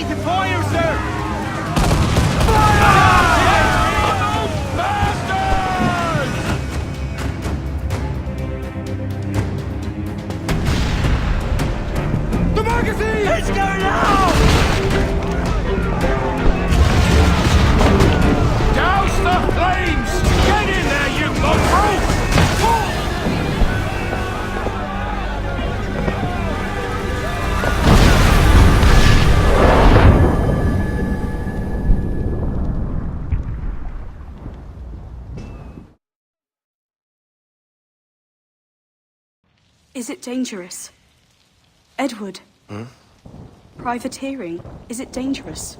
Ready to fire, sir! The magazine! Let's go now! Douse the flames! Get in there, you mongrel! Is it dangerous? Edward? Hmm? Privateering, is it dangerous?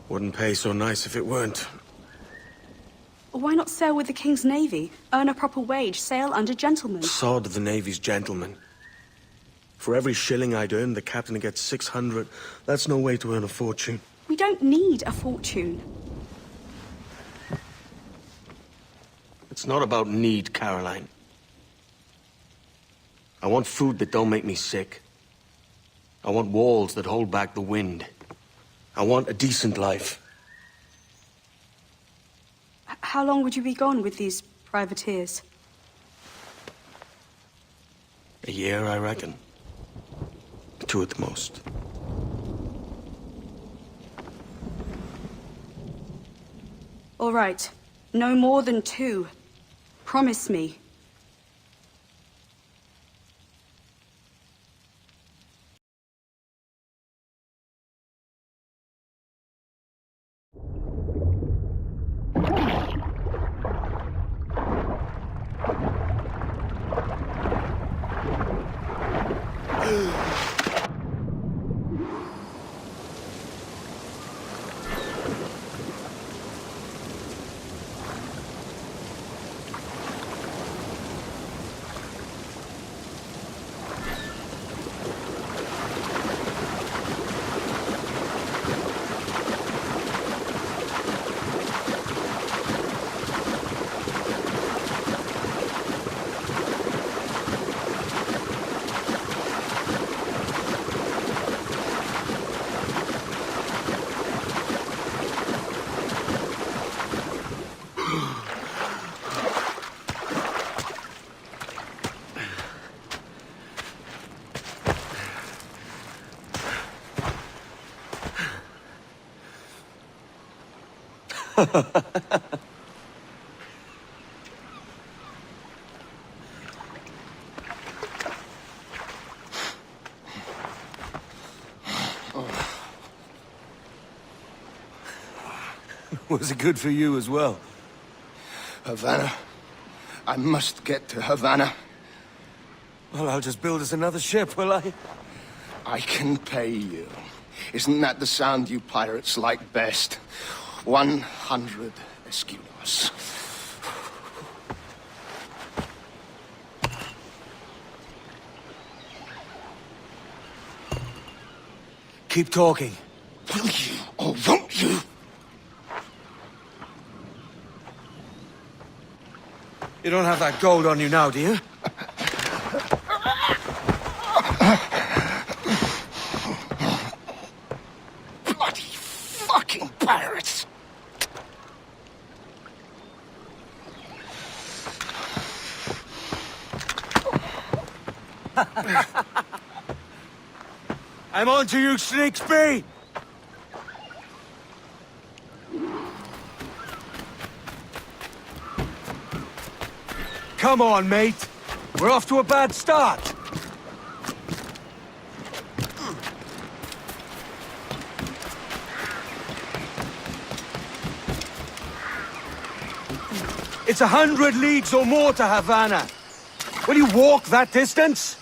Wouldn't pay so nice if it weren't. Why not sail with the King's Navy? Earn a proper wage, sail under gentlemen. Sod the Navy's gentlemen. For every shilling I'd earn, the captain gets 600. That's no way to earn a fortune. We don't need a fortune. It's not about need, Caroline. I want food that don't make me sick. I want walls that hold back the wind. I want a decent life. How long would you be gone with these privateers? A year, I reckon. 2 at the most. All right. No more than 2. Promise me. Was it good for you as well? Havana. I must get to Havana. Well, I'll just build us another ship, will I? I can pay you. Isn't that the sound you pirates like best? 100 escudos. Keep talking. Will you, or won't you? You don't have that gold on you now, do you? Bloody fucking pirates! I'm on to you, Snakesby! Come on, mate. We're off to a bad start. It's 100 leagues or more to Havana. Will you walk that distance?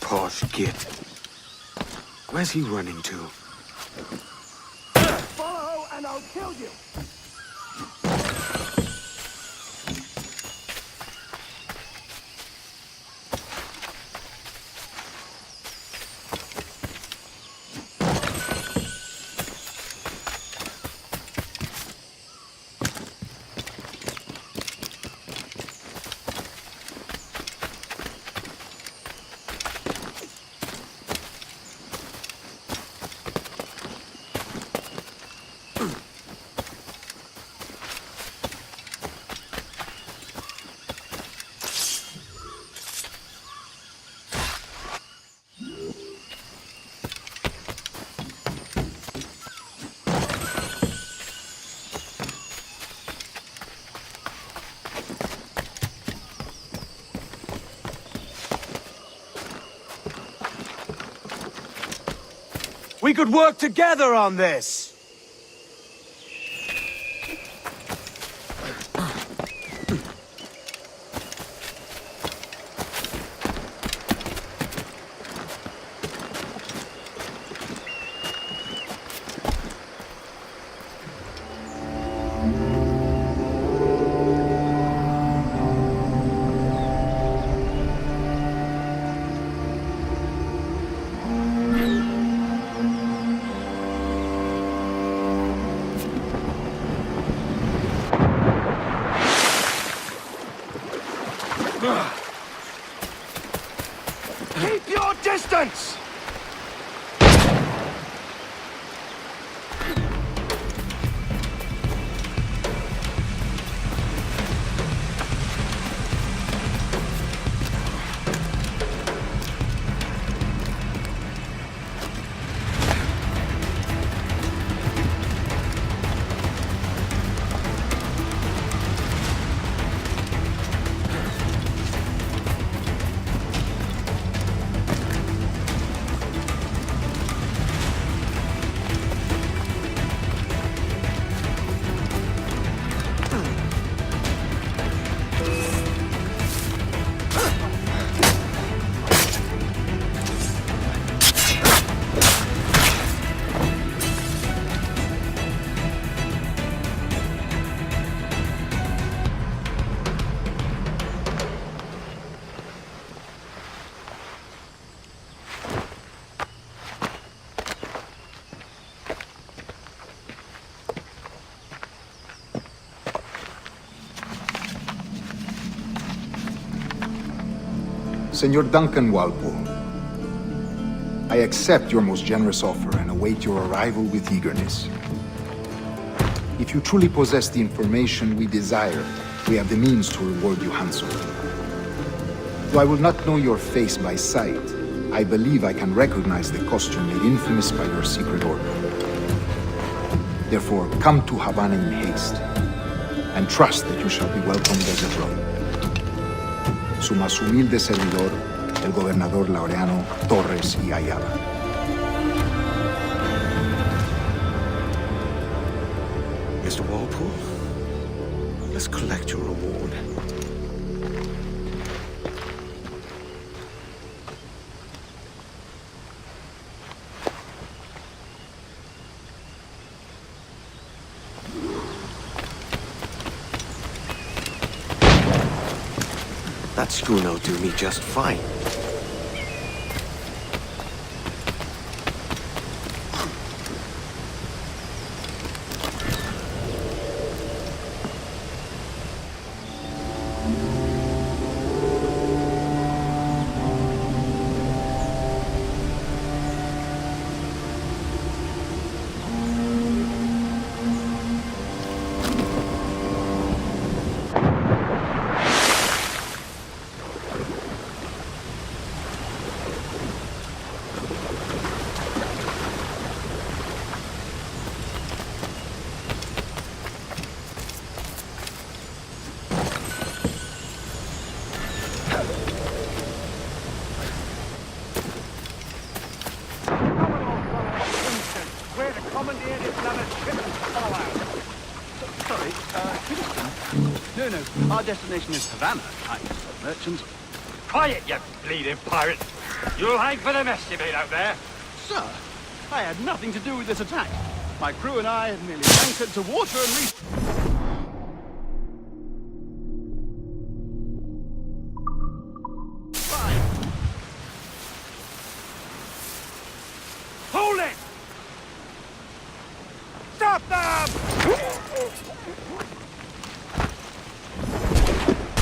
Posh git. Where's he running to? Follow and I'll kill you! We could work together on this! Keep your distance! Senor Duncan Walpole, I accept your most generous offer and await your arrival with eagerness. If you truly possess the information we desire, we have the means to reward you handsomely. Though I will not know your face by sight, I believe I can recognize the costume made infamous by your secret order. Therefore, come to Havana in haste, and trust that you shall be welcomed as a brother. Su más humilde servidor, el gobernador Laureano Torres y Ayala. Mr. Walpole, let's collect your reward. That schooner'll do me just fine. Our destination is Havana, I'm a merchant. Quiet, you bleeding pirate! You'll hang for the mess you made out there. Sir, I had nothing to do with this attack. My crew and I had merely anchored to water and reef. Hold it! Stop them!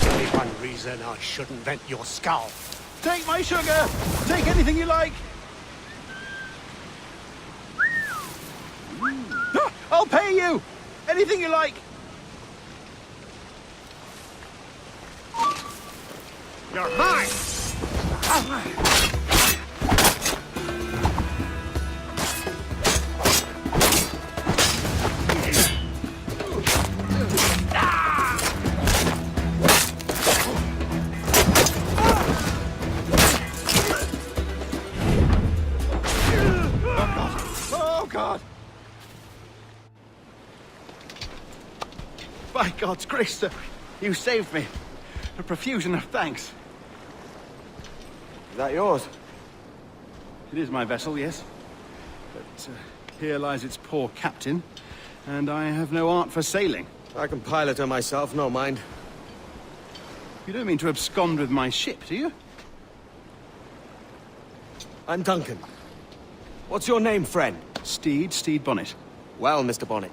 Only one reason I shouldn't vent your skull. Take my sugar! Take anything you like! I'll pay you! Anything you like! You're mine! Oh, God! By God's grace, sir, you saved me. A profusion of thanks. Is that yours? It is my vessel, yes. But here lies its poor captain, and I have no art for sailing. I can pilot her myself, no mind. You don't mean to abscond with my ship, do you? I'm Duncan. What's your name, friend? Steed Bonnet. Well, Mr. Bonnet,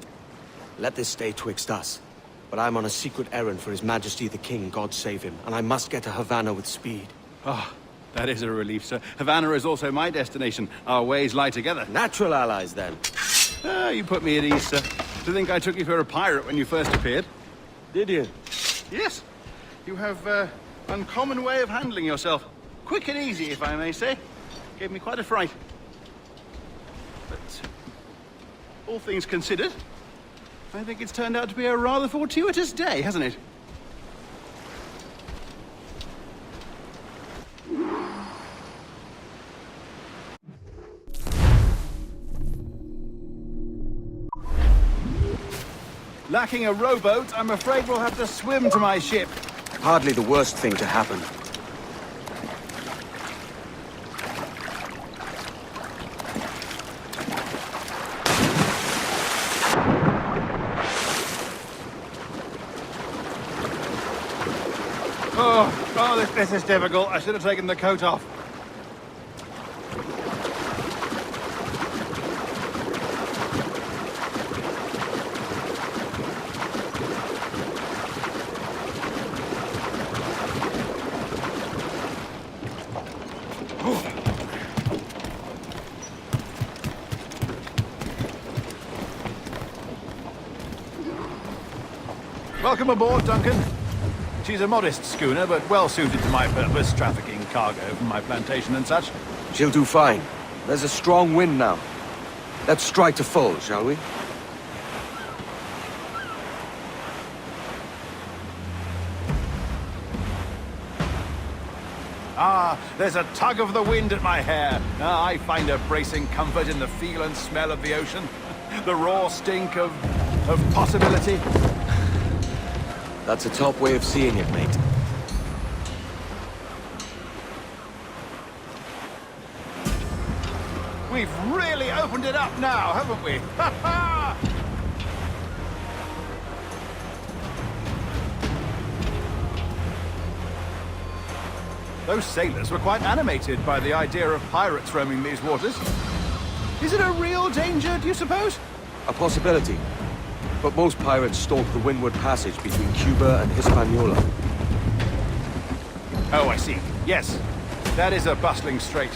let this stay twixt us. But I'm on a secret errand for His Majesty the King, God save him, and I must get to Havana with speed. Ah, that is a relief, sir. Havana is also my destination. Our ways lie together. Natural allies, then. Ah, you put me at ease, sir. To think I took you for a pirate when you first appeared. Did you? Yes. You have uncommon way of handling yourself. Quick and easy, if I may say. Gave me quite a fright. But all things considered, I think it's turned out to be a rather fortuitous day, hasn't it? Lacking a rowboat, I'm afraid we'll have to swim to my ship. Hardly the worst thing to happen. This is difficult. I should have taken the coat off. Welcome aboard, Duncan. She's a modest schooner, but well suited to my purpose, trafficking cargo from my plantation and such. She'll do fine. There's a strong wind now. Let's strike to full, shall we? Ah, there's a tug of the wind at my hair. Ah, I find a bracing comfort in the feel and smell of the ocean. The raw stink of possibility. That's a top way of seeing it, mate. We've really opened it up now, haven't we? Ha ha! Those sailors were quite animated by the idea of pirates roaming these waters. Is it a real danger, do you suppose? A possibility. But most pirates stalk the windward passage between Cuba and Hispaniola. Oh, I see. Yes. That is a bustling strait.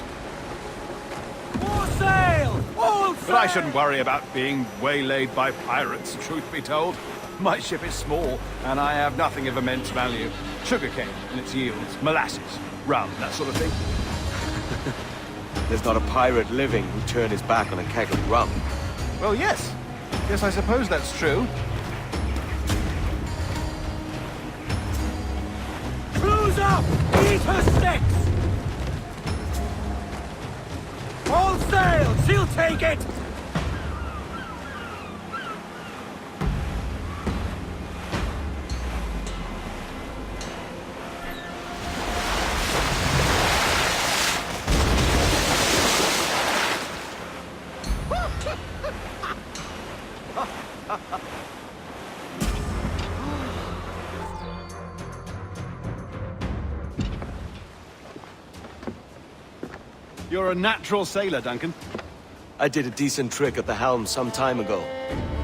All sail! All sail! But I shouldn't worry about being waylaid by pirates, truth be told. My ship is small, and I have nothing of immense value. Sugarcane and its yields, molasses, rum, that sort of thing. There's not a pirate living who'd turn his back on a keg of rum. Well, yes. Yes, I suppose that's true. Cruise up! Eat her sticks! All sail! She'll take it! You're a natural sailor, Duncan. I did a decent trick at the helm some time ago.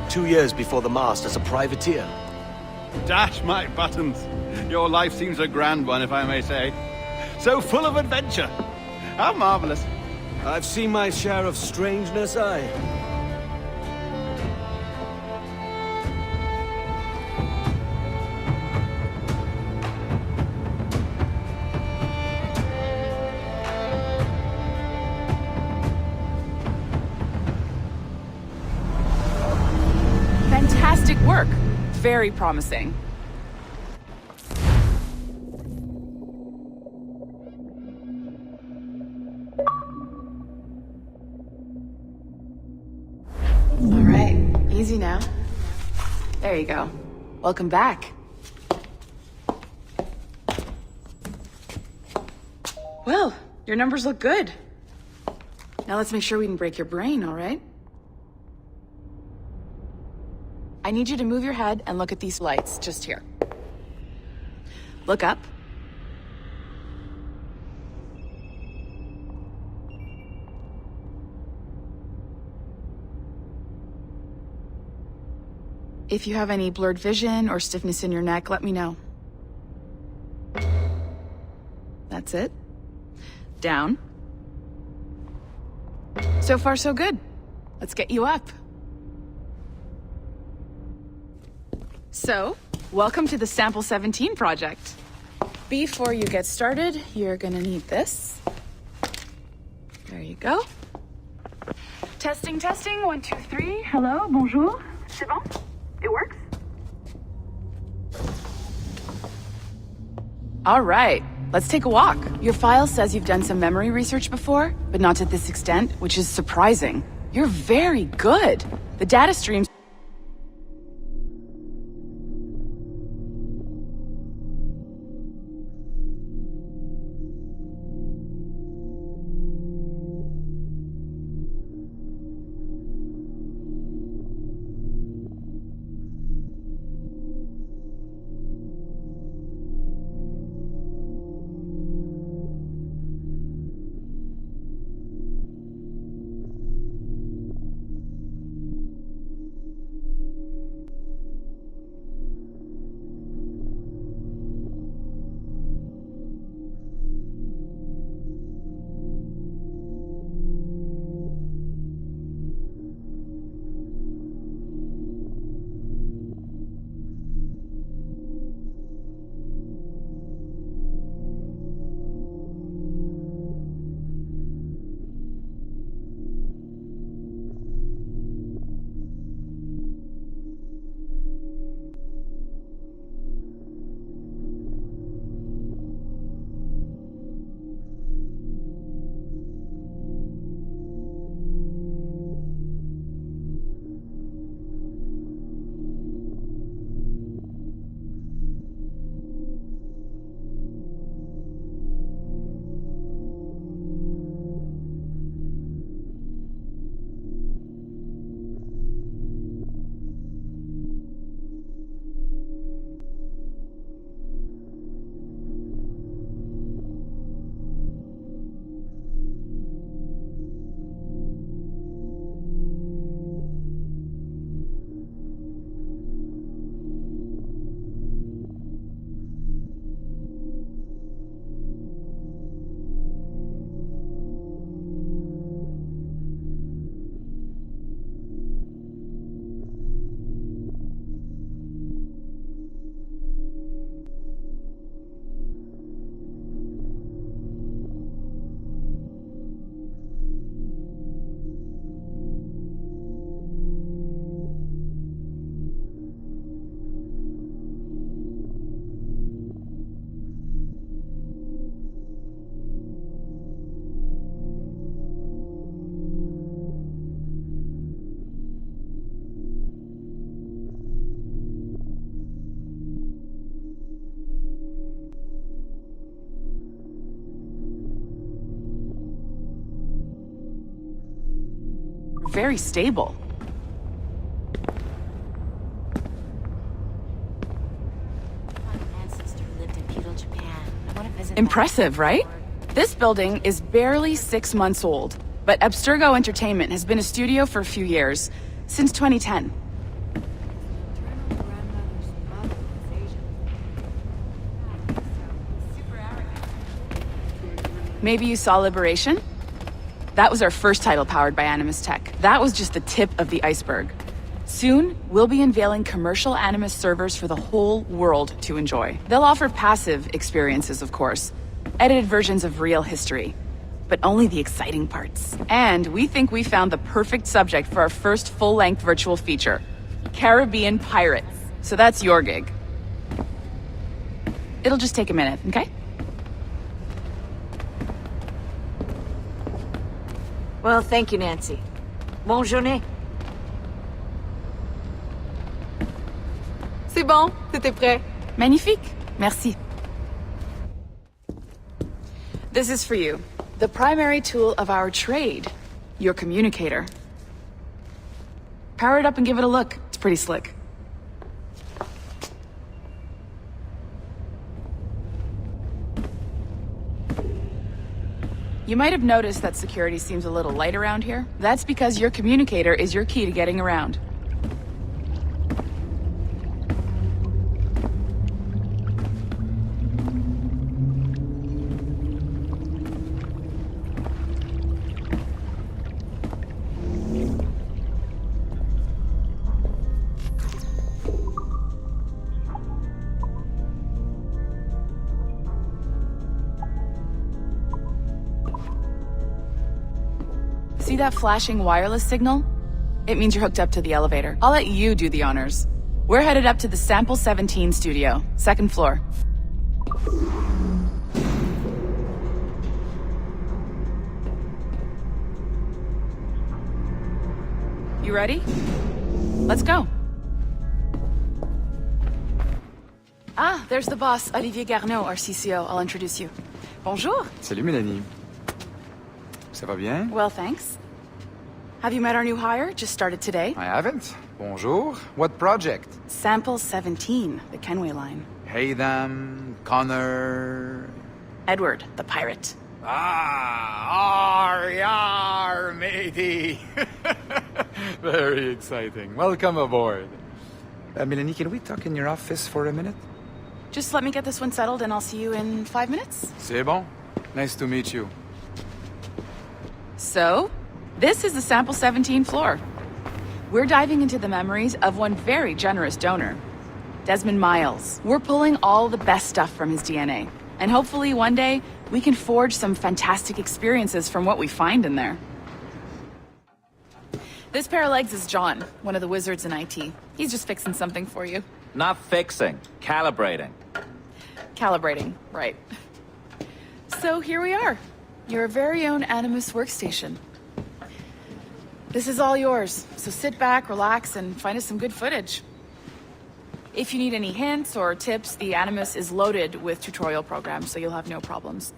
2 years before the mast as a privateer. Dash my buttons. Your life seems a grand one, if I may say. So full of adventure. How marvelous. I've seen my share of strangeness, aye. Fantastic work. Very promising. All right, easy now. There you go. Welcome back. Well, your numbers look good. Now let's make sure we can break your brain, all right? I need you to move your head and look at these lights just here. Look up. If you have any blurred vision or stiffness in your neck, let me know. That's it. Down. So far, so good. Let's get you up. So, welcome to the Sample 17 project. Before you get started, you're gonna need this. There you go. Testing, testing, 1, 2, 3. Hello, bonjour. C'est bon? It works? All right, let's take a walk. Your file says you've done some memory research before, but not to this extent, which is surprising. You're very good. The data streams very stable. My ancestor lived in feudal Japan. I want to visit. Impressive, right? This building is barely 6 months old, but Abstergo Entertainment has been a studio for a few years, since 2010. Maybe you saw Liberation? That was our first title powered by Animus Tech. That was just the tip of the iceberg. Soon, we'll be unveiling commercial Animus servers for the whole world to enjoy. They'll offer passive experiences, of course, edited versions of real history, but only the exciting parts. And we think we found the perfect subject for our first full-length virtual feature, Caribbean Pirates. So that's your gig. It'll just take a minute, okay? Well, thank you, Nancy. Bonne journée. C'est bon, c'était prêt. Magnifique. Merci. This is for you. The primary tool of our trade. Your communicator. Power it up and give it a look. It's pretty slick. You might have noticed that security seems a little light around here. That's because your communicator is your key to getting around. See that flashing wireless signal? It means you're hooked up to the elevator. I'll let you do the honors. We're headed up to the Sample 17 studio, 2nd floor. You ready? Let's go. Ah, there's the boss, Olivier Garneau, our CCO. I'll introduce you. Bonjour. Salut Mélanie. Ça va bien? Well, thanks. Have you met our new hire? Just started today. I haven't. Bonjour. What project? Sample 17, the Kenway line. Haytham, Connor... Edward, the pirate. Ah, yar, matey. Very exciting. Welcome aboard. Mélanie, can we talk in your office for a minute? Just let me get this one settled and I'll see you in 5 minutes. C'est bon. Nice to meet you. So, this is the Sample 17 floor. We're diving into the memories of one very generous donor, Desmond Miles. We're pulling all the best stuff from his DNA. And hopefully one day, we can forge some fantastic experiences from what we find in there. This pair of legs is John, one of the wizards in IT. He's just fixing something for you. Not fixing, calibrating. Calibrating, right. So here we are, your very own Animus workstation. This is all yours, so sit back, relax, and find us some good footage. If you need any hints or tips, the Animus is loaded with tutorial programs, so you'll have no problems.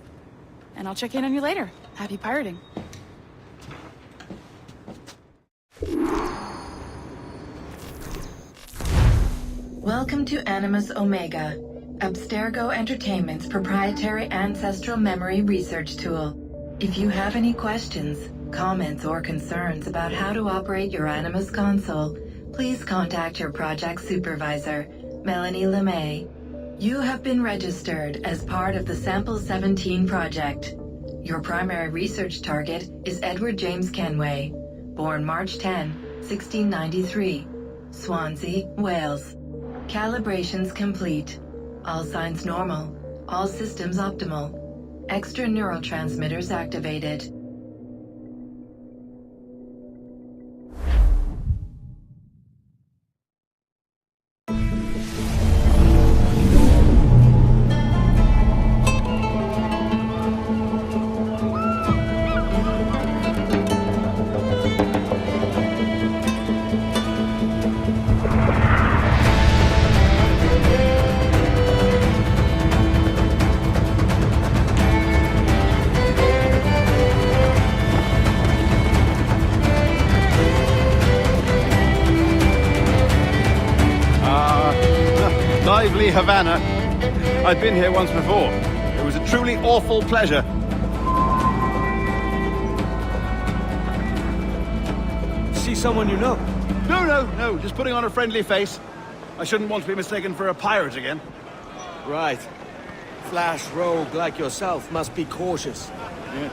And I'll check in on you later. Happy pirating. Welcome to Animus Omega, Abstergo Entertainment's proprietary ancestral memory research tool. If you have any questions, comments, or concerns about how to operate your Animus console, please contact your project supervisor, Melanie LeMay. You have been registered as part of the Sample 17 project. Your primary research target is Edward James Kenway, born March 10, 1693, Swansea, Wales. Calibrations complete. All signs normal. All systems optimal. Extra neurotransmitters activated. Lively Havana. I've been here once before. It was a truly awful pleasure. see someone you know? No, just putting on a friendly face. I shouldn't want to be mistaken for a pirate again. Right. Flash rogue like yourself must be cautious. Yeah.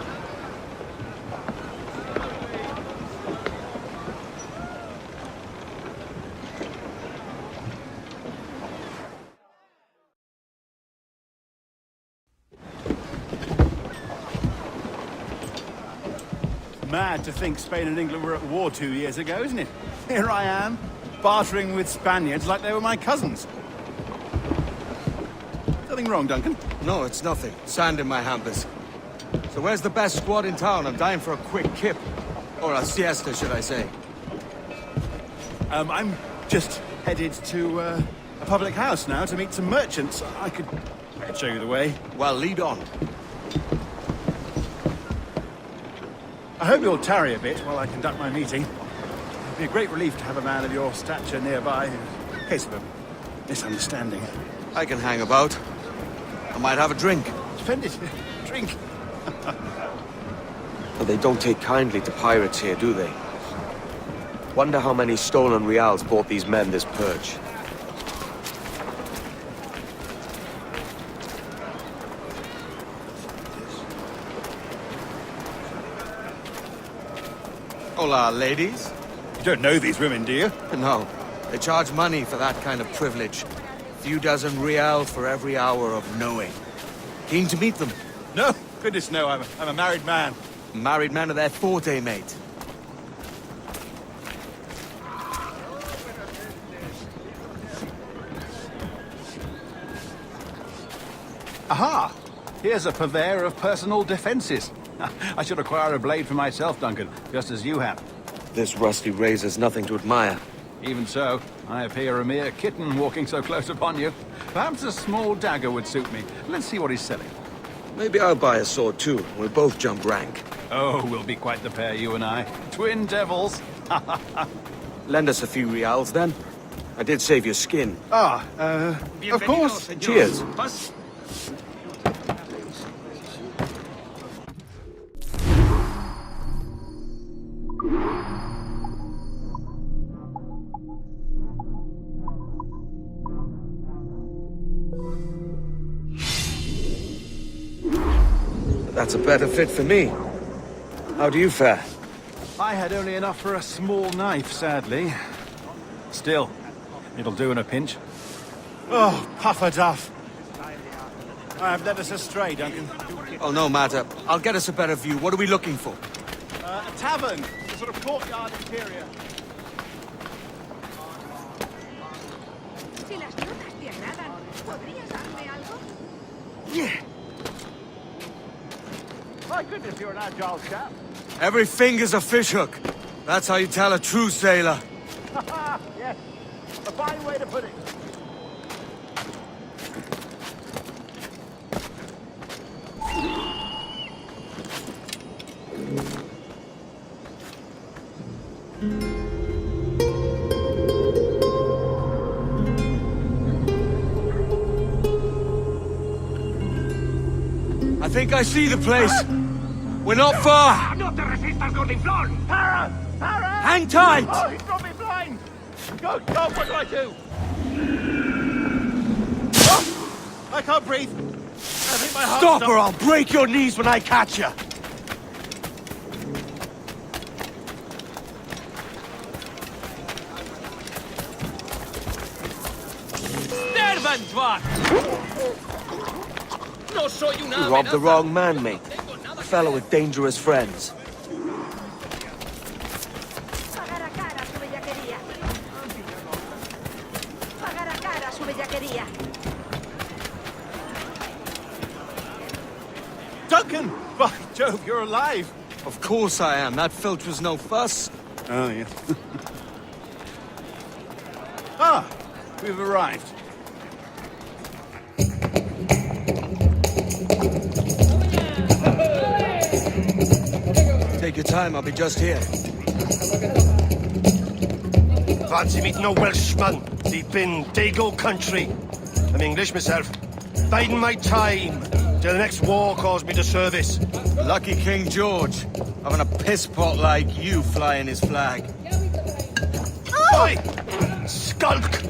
Mad to think Spain and England were at war 2 years ago, isn't it? Here I am, bartering with Spaniards like they were my cousins. Nothing wrong, Duncan? No, it's nothing. Sand in my hampers. So where's the best squad in town? I'm dying for a quick kip. Or a siesta, should I say. I'm just headed to a public house now to meet some merchants. I could show you the way. Well, lead on. I hope you'll tarry a bit while I conduct my meeting. It'd be a great relief to have a man of your stature nearby in case of a misunderstanding. I can hang about. I might have a drink. Splendid. Drink. But they don't take kindly to pirates here, do they? Wonder how many stolen reals bought these men this purge. Hola, ladies. You don't know these women, do you? No. They charge money for that kind of privilege. Few dozen reals for every hour of knowing. Keen to meet them? No. Goodness, no. I'm a married man. Married men are their forte, mate. Aha! Here's a purveyor of personal defenses. I should acquire a blade for myself, Duncan, just as you have. This rusty razor's nothing to admire. Even so, I appear a mere kitten walking so close upon you. Perhaps a small dagger would suit me. Let's see what he's selling. Maybe I'll buy a sword too. We'll both jump rank. Oh, we'll be quite the pair, you and I. Twin devils. Lend us a few reals, then. I did save your skin. Of course. Cheers. That's a better fit for me. How do you fare? I had only enough for a small knife, sadly. Still, it'll do in a pinch. Oh, puffer duff. I have led us astray, Duncan. Oh, no matter. I'll get us a better view. What are we looking for? A tavern. A sort of courtyard interior. Yeah. My goodness, you're an agile chap. Every finger's a fishhook. That's how you tell a true sailor. Yes, a fine way to put it. I think I see the place. We're not far. No te resistas, Gordinflón! Para! Para! Hang tight! Oh, he's got me blind! Go, what do I do? Oh, I can't breathe. I think my heart's Stop or I'll break your knees when I catch you. You robbed the wrong man, mate. A fellow with dangerous friends. Duncan! By Jove, you're alive! Of course I am. That filch was no fuss. Oh, yeah. Ah! We've arrived. Take your time, I'll be just here. Fancy meeting a Welshman deep in Dago country. I'm English myself. Biding my time till the next war calls me to service. Lucky King George, having a piss pot like you flying his flag. Oi! Skulk!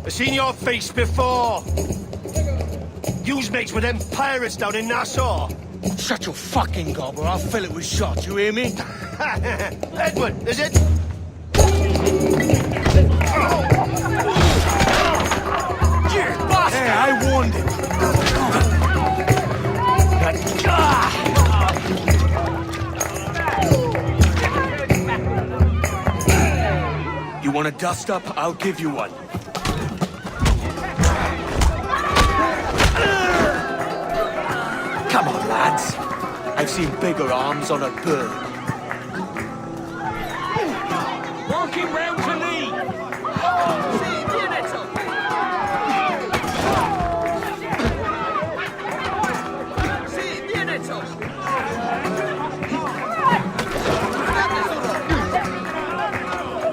I've seen your face before. You's mates with them pirates down in Nassau. Shut your fucking gob or I'll fill it with shot, you hear me? Edward, is it? You bastard! Hey, I warned him. You want a dust up? I'll give you one. Come on, lads. I've seen bigger arms on a bird. Walking round to me!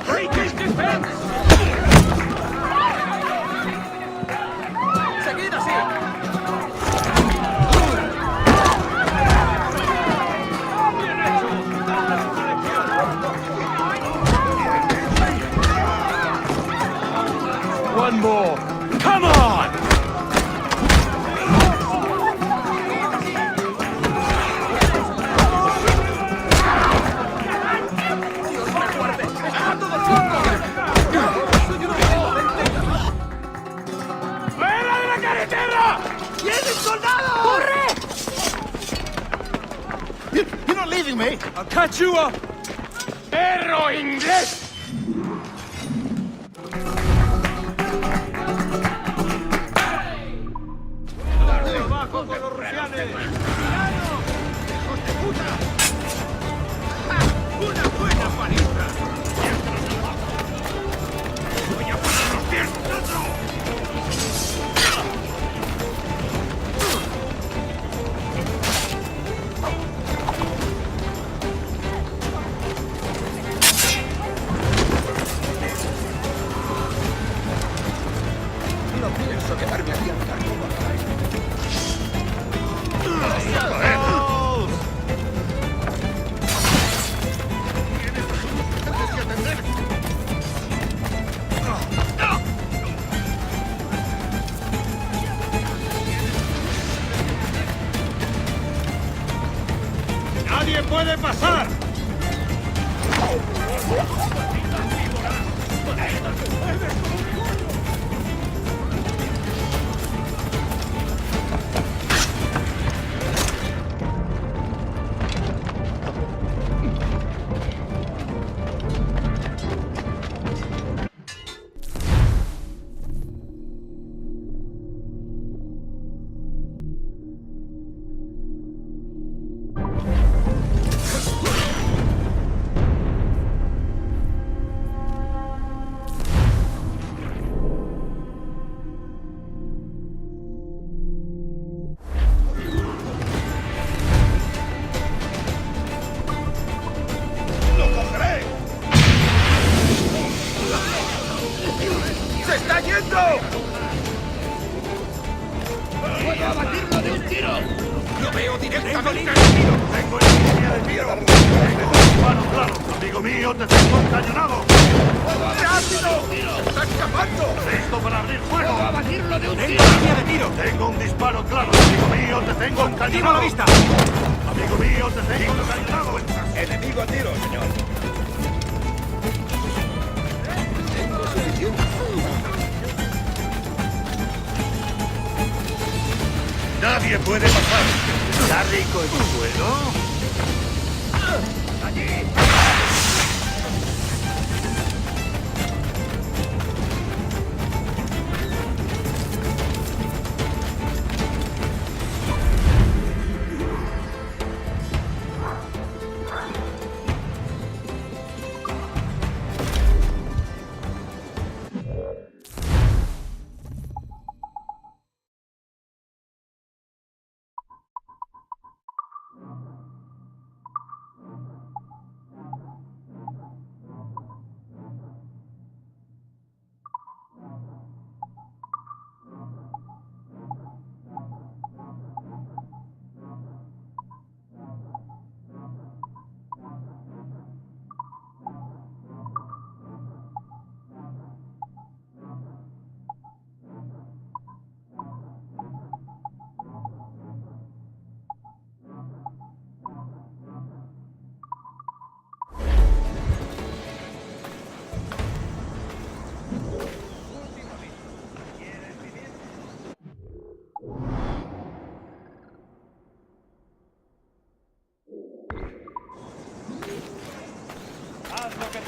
Break his defense! Seguid así! One more. Come on! ¡Fuera de la carretera! ¡Vienen soldados! ¡Corre! You're not leaving me. I'll catch you up! ¡Perro inglés! ¡Nadie puede pasar! ¡Puedo abatirlo de un tiro! ¡Lo veo directamente! ¡Tengo línea de tiro! ¡Tengo un disparo claro! ¡Amigo mío, te tengo encañonado! ¡Rápido! ¡Está escapando! ¡Listo para abrir fuego! ¡Puedo abatirlo de un tiro! ¡Tengo línea de tiro! ¡Tengo un disparo claro! ¡Amigo mío, te tengo encañonado! ¡A la vista! ¡Amigo mío, te tengo encañonado! Enemigo a tiro, señor. Tengo suficiente. ¡Nadie puede pasar! ¿Está rico el suelo? ¡Allí!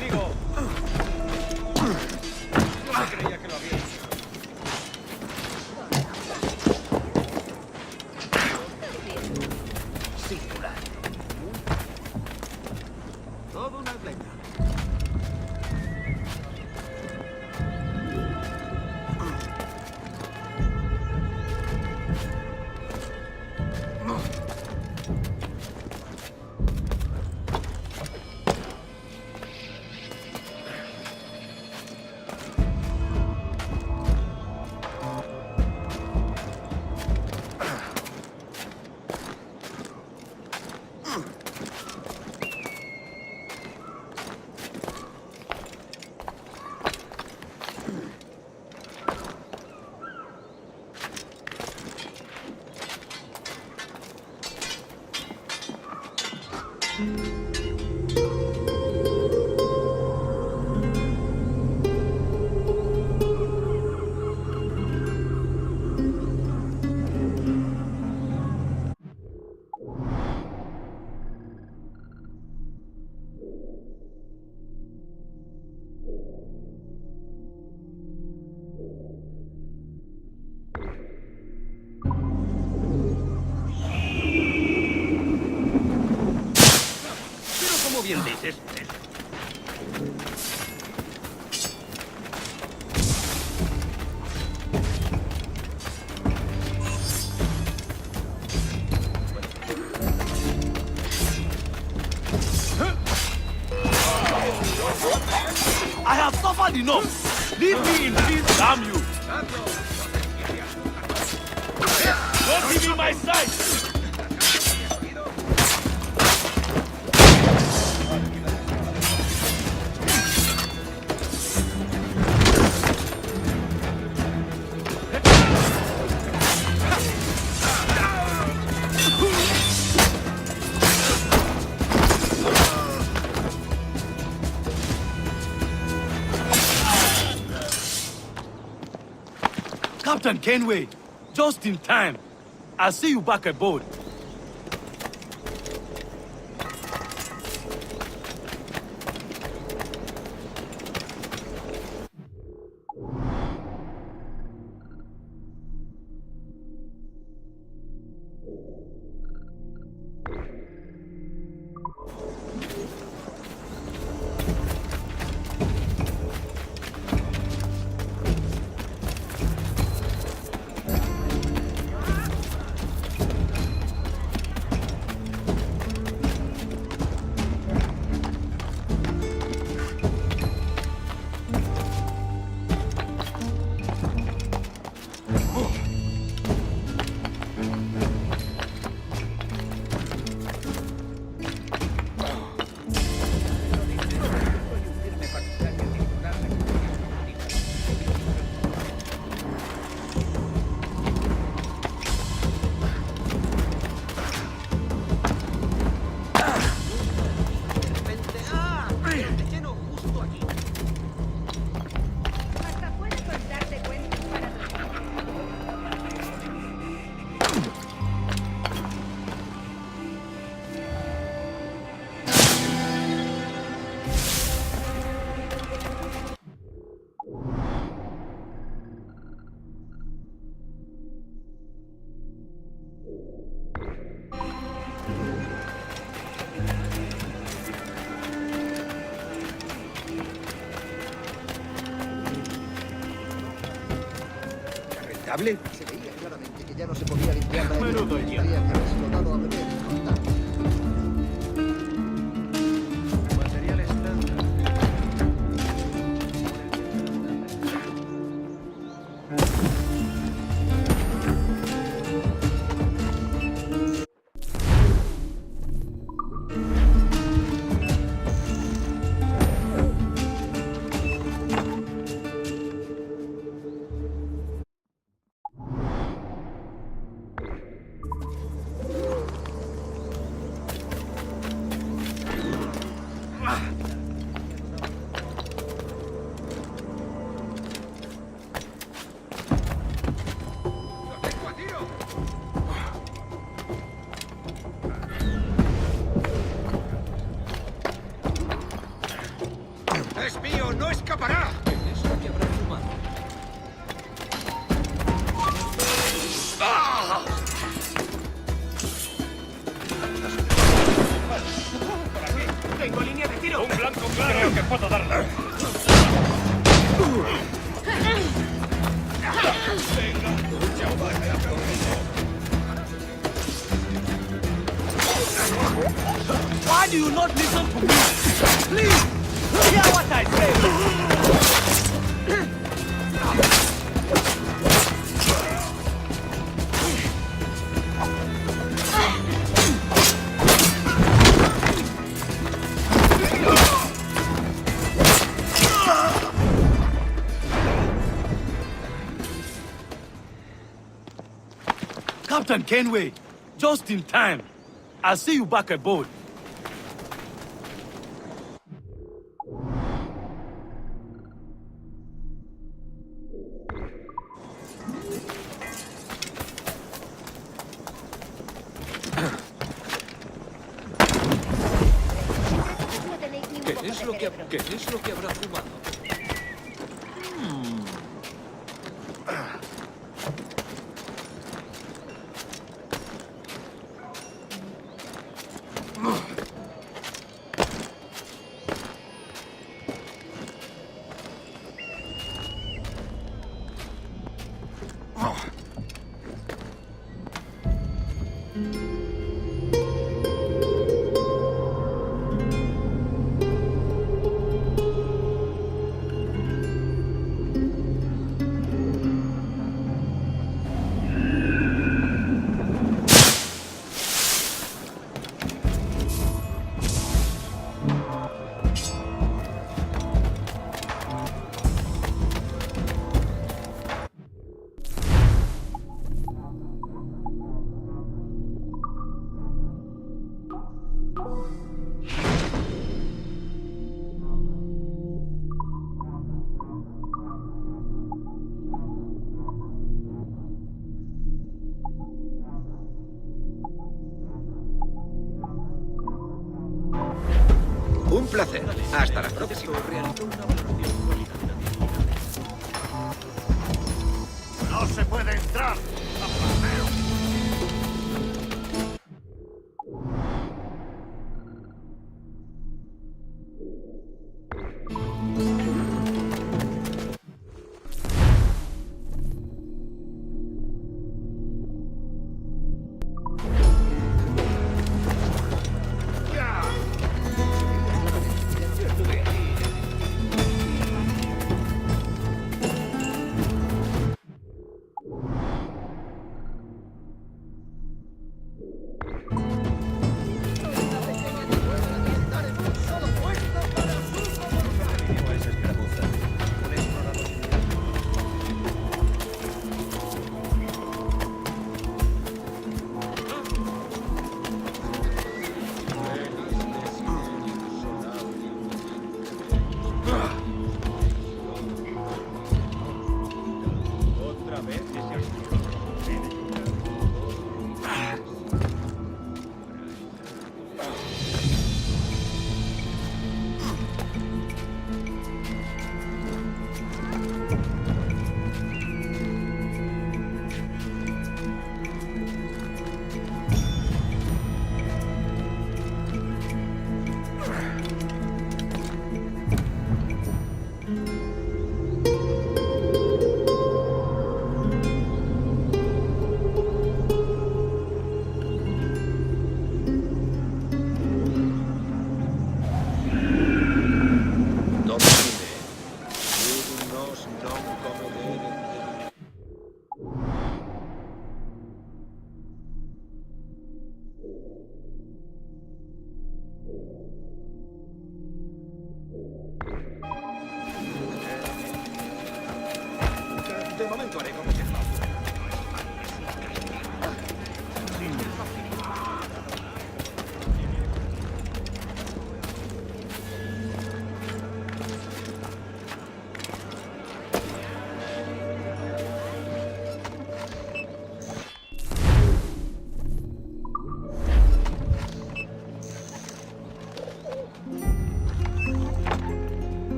digo. No creía que lo había hecho. Singular. Todo un atleta. Bien dices. I have suffered enough. Leave me in peace, damn you. Don't give me my sight. Captain Kenway, just in time. I'll see you back aboard. Se veía claramente que ya no se podía limpiar la Menudo idiota. Había que habérselo dado a beber con tanto. Material estándar. ¡Es mío! ¡No escapará! Es lo que habrá fumado. ¡Ah! ¡Por aquí! ¡Tengo línea de tiro! ¡Un blanco claro! Creo que puedo darle. Why do you not listen to me? Please, hear what I say. Captain Kenway, just in time. I'll see you back aboard. ¿Qué es lo que habrá fumado? Un placer. Hasta la próxima. ¡No se puede entrar!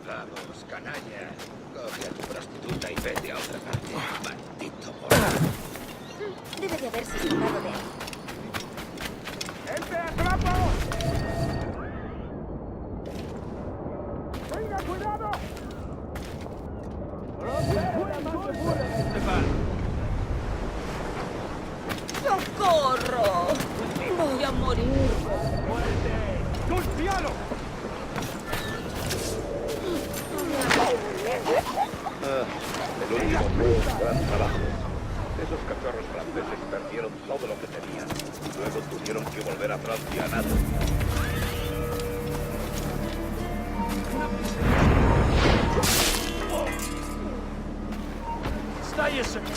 Vamos, canalla. Coge a tu prostituta y vete a otra parte. Maldito morro. Debe de haberse escapado de ahí. ¡Gente, atrapo! ¡Venga, cuidado! ¡Socorro! Voy a morir. ¡Golpealo! El último fue un gran trabajo. Esos cachorros franceses perdieron todo lo que tenían. Luego tuvieron que volver a Francia a nada. Stay a second.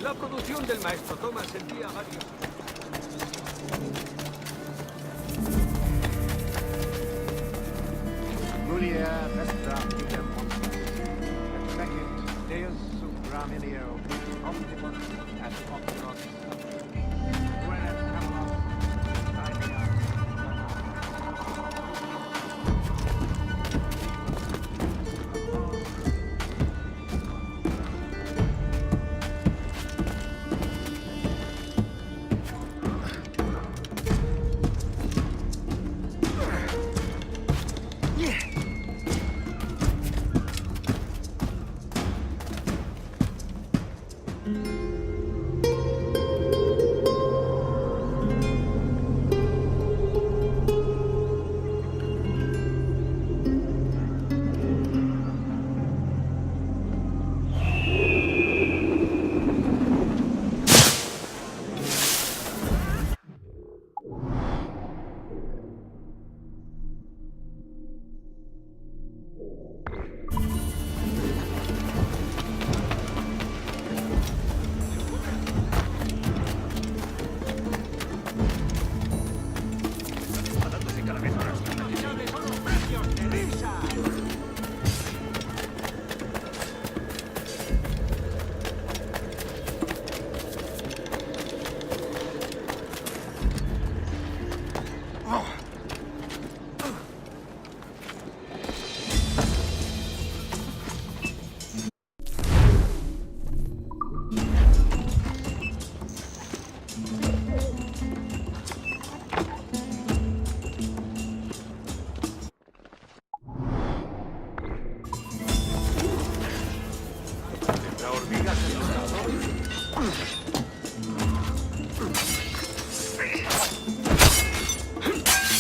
La producción del maestro Thomas envía varios... Mulia vestra idem monstrum. Expecit Deus subramilio omnibus et omnibus. Queret Templar.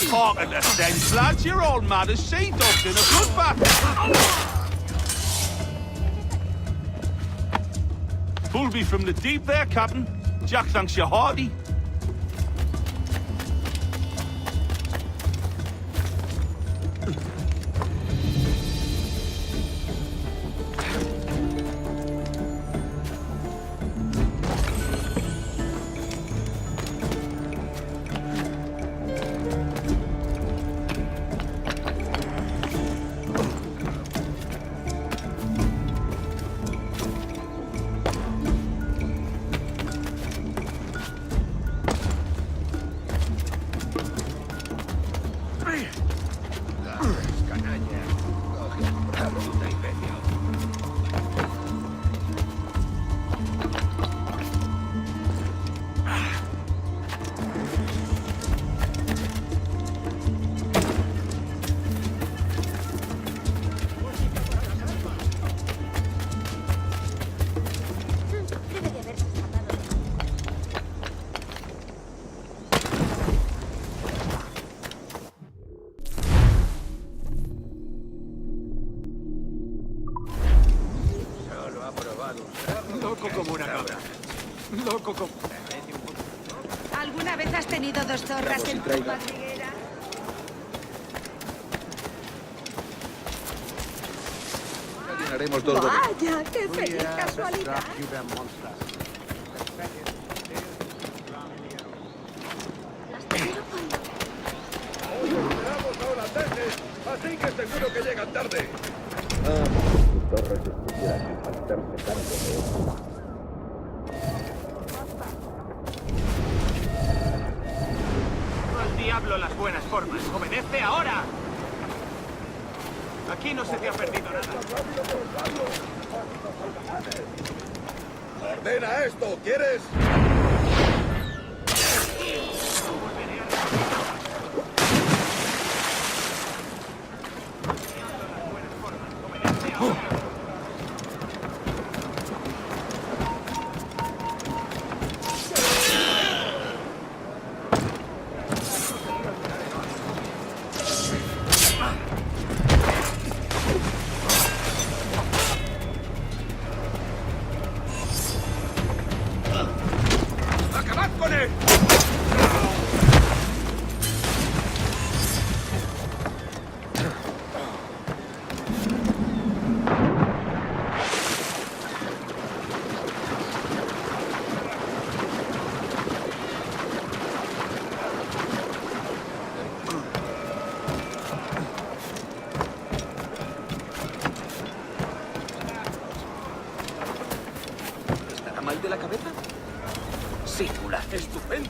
Talking to sense, lads, you're all mad as sea dogs in a bloodbath. Pulled me from the deep there, Captain. Jack thanks you hearty. Loco como... ¿Alguna vez has tenido dos zorras en tu madriguera? Llenaremos dos bodegas. Vaya, qué feliz casualidad. Esperamos a holandeses, así que seguro que llegan tarde. Torres estuvieran en hacerse cargo de esto. Al diablo las buenas formas. ¡Obedece ahora! Aquí no se te ha perdido nada. ¡Ordena esto! ¿Quieres? ¡Acabad con él! ¿Estará mal de la cabeza? Singular. ¡Estupendo!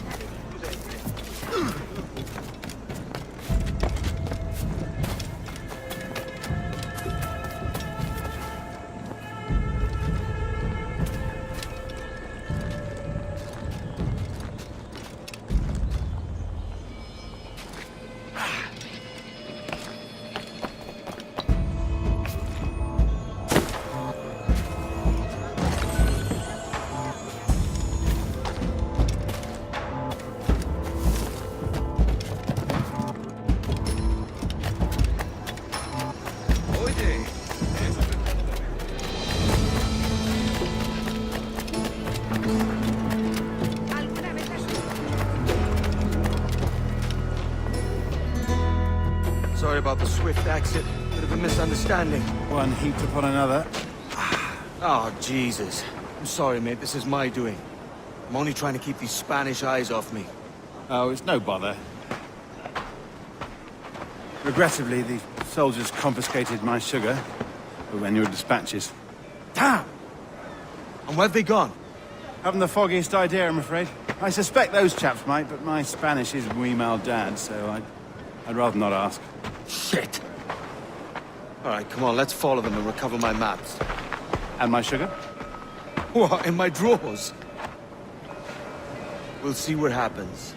Oye, ¿Alguna vez has... Sorry about the swift exit. Bit of a misunderstanding. One heaped upon another. Oh, Jesus. I'm sorry, mate. This is my doing. I'm only trying to keep these Spanish eyes off me. Oh, it's no bother. Regrettably, the soldiers confiscated my sugar when your dispatches. Damn! And where've they gone? Haven't the foggiest idea, I'm afraid. I suspect those chaps might, but my Spanish is muy mal dad, so I'd rather not ask. Shit! All right, come on, let's follow them and recover my maps. And my sugar? What, in my drawers? We'll see what happens.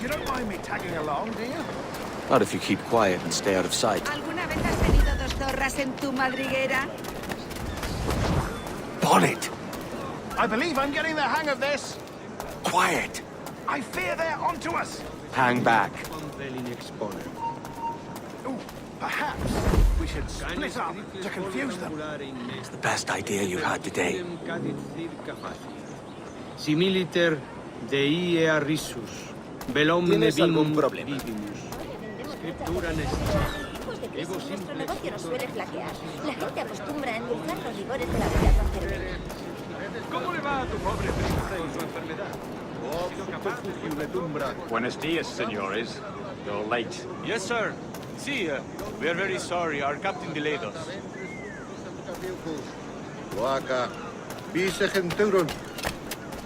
You don't mind me tagging along, do you? Not if you keep quiet and stay out of sight. ¿Alguna vez has tenido dos zorras en tu madriguera? Bonnet! I believe I'm getting the hang of this. Quiet! I fear they're onto us. Hang back. Ooh, perhaps we should split up to confuse them. It's the best idea you've had today. Similiter Dei Arrisus. ¿Tienes algún problema? Nuestro negocio no suele flaquear. La gente acostumbra a endulzar los rigores de la vida con cerveza. ¿Cómo le va a tu pobre príncipe con su enfermedad? Buenos dias, señores. You're late. Yes, sir. Sí, we are very sorry. Our captain delayed us. Loaca, vise genturon.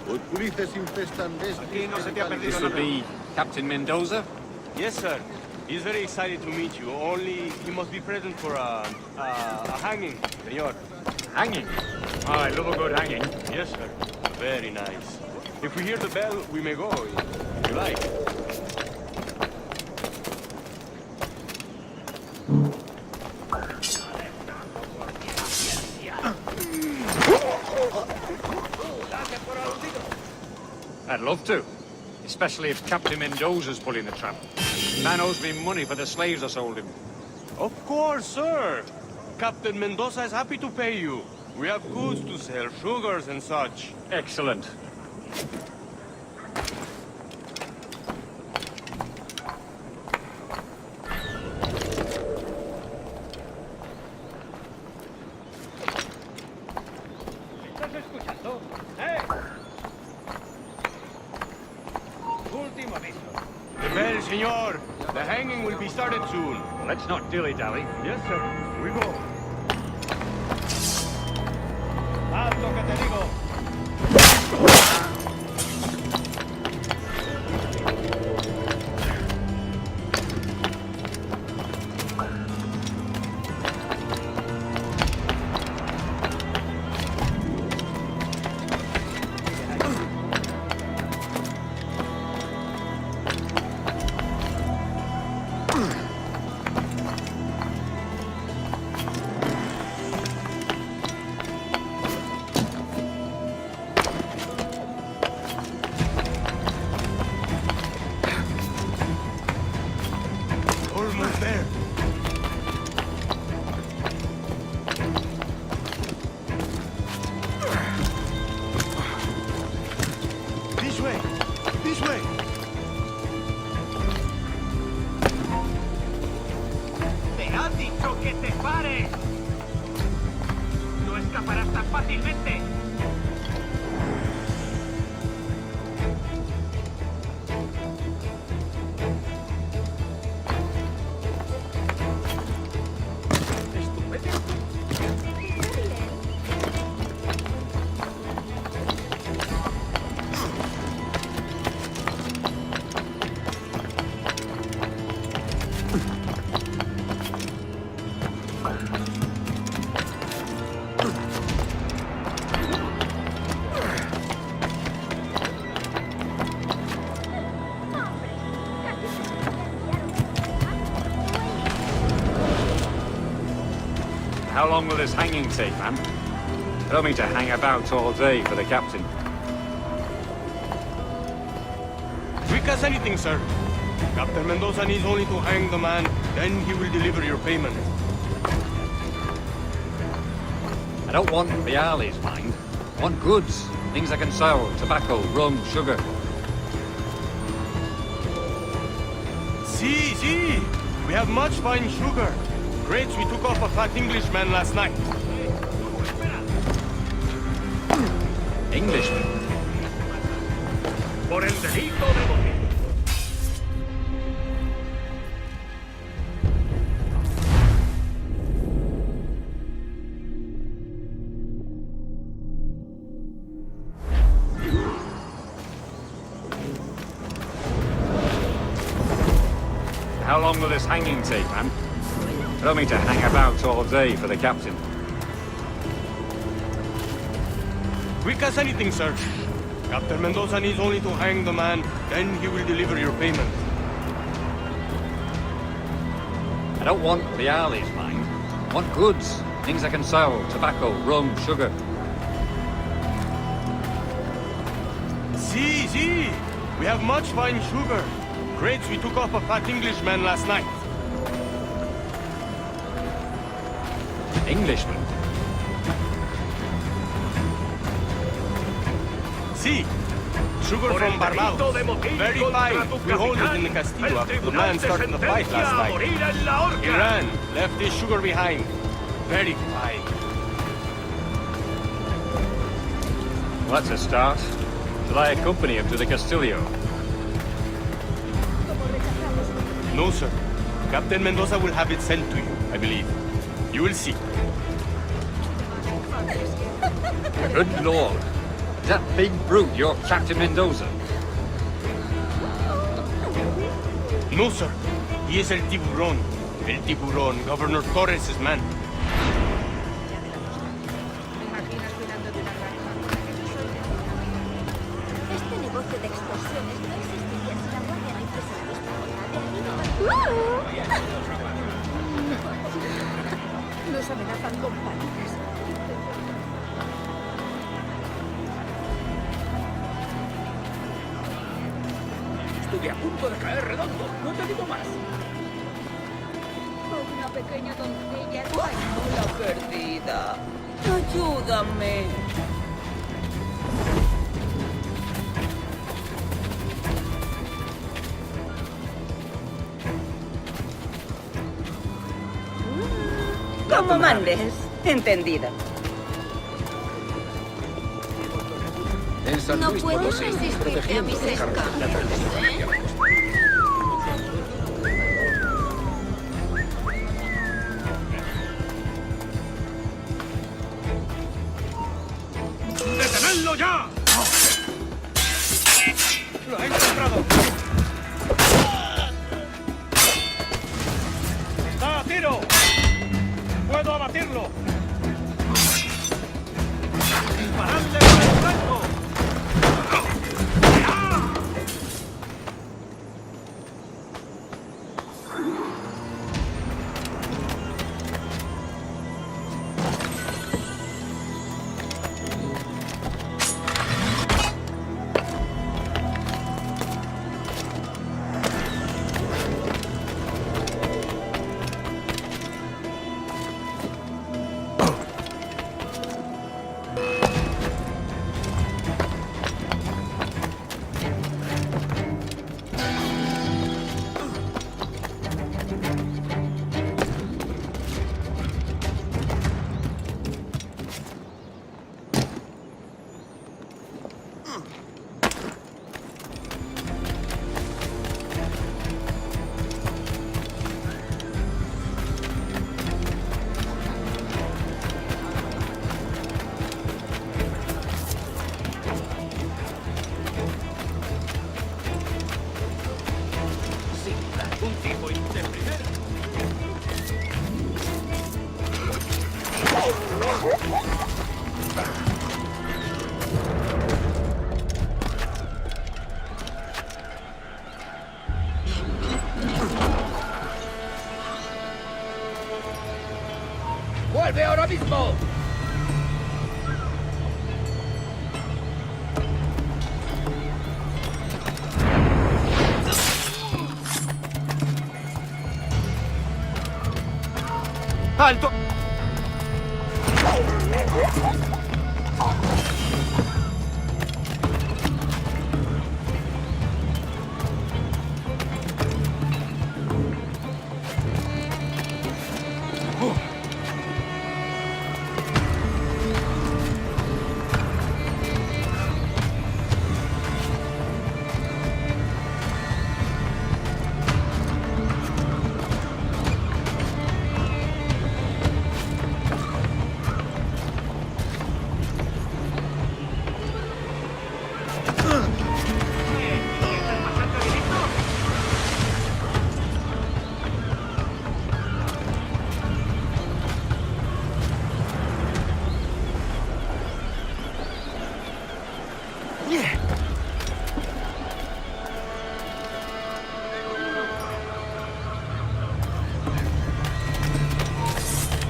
Utpulices infestan Aquí no se te ha perdido This will nada. be Captain Mendoza? Yes, sir. He's very excited to meet you. Only he must be present for a hanging, señor. Hanging? Oh, I love a good hanging. Yes, sir. Very nice. If we hear the bell, we may go, if you like. I'd love to. Especially if Captain Mendoza's pulling the trap. Man owes me money for the slaves I sold him. Of course, sir. Captain Mendoza is happy to pay you. We have goods to sell, sugars and such. Excellent. ¿Estás escuchando? ¡Eh! Último aviso. The bell, senor. The hanging will be started soon. Let's not dilly-dally. Yes, sir. We go. Haz lo que te digo. Almost there. This way. This way. ¡Te han dicho que te pares! ¡No escaparás tan fácilmente! How long will this hanging take, man? I don't mean to hang about all day for the captain. Quick as anything, sir. Captain Mendoza needs only to hang the man, then he will deliver your payment. I don't want reales, mind. I want goods. Things I can sell. Tobacco, rum, sugar. See. We have much fine sugar. Crates we took off a fat Englishman last night. Englishman? Por el delito de morir. How long will this hanging take, man? I don't mean to hang about all day for the captain. Quick as anything, sir. Captain Mendoza needs only to hang the man, then he will deliver your payment. I don't want reales, mind. I want goods. Things I can sell. Tobacco, rum, sugar. See. We have much fine sugar. Crates we took off a fat Englishman last night. Englishman? See. Sugar from Barbados. Very fine. We hold it in the Castillo after the man started the fight last night. He ran, left his sugar behind. Very fine. Well, that's a start. Shall I accompany him to the Castillo? No, sir. Captain Mendoza will have it sent to you, I believe. You will see. Good lord. Is that big brute your Captain Mendoza? No, sir. He is El Tiburón. El Tiburón, Governor Torres' man. Este negocio de extorsiones no existiría si la Guardia no hiciese la vista gorda. Nos amenazan con palizas. punto de caer redondo. No te digo más. Una pequeña doncella española perdida. Ayúdame. Como mandes. Entendido. En San No Luis puedo Potosí, resistirte a protegiendo mis los carros. escándalos, ¿eh? ¡Detenedlo ya! ¡Lo he encontrado! ¡Está a tiro! ¡Puedo abatirlo! ¡Disparadle por el flanco! ¡Vuelve ahora mismo! ¡Alto!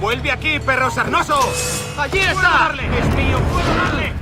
¡Vuelve aquí, perro sarnoso! ¡Allí está! ¡Puedo darle! ¡Es mío! ¡Puedo darle!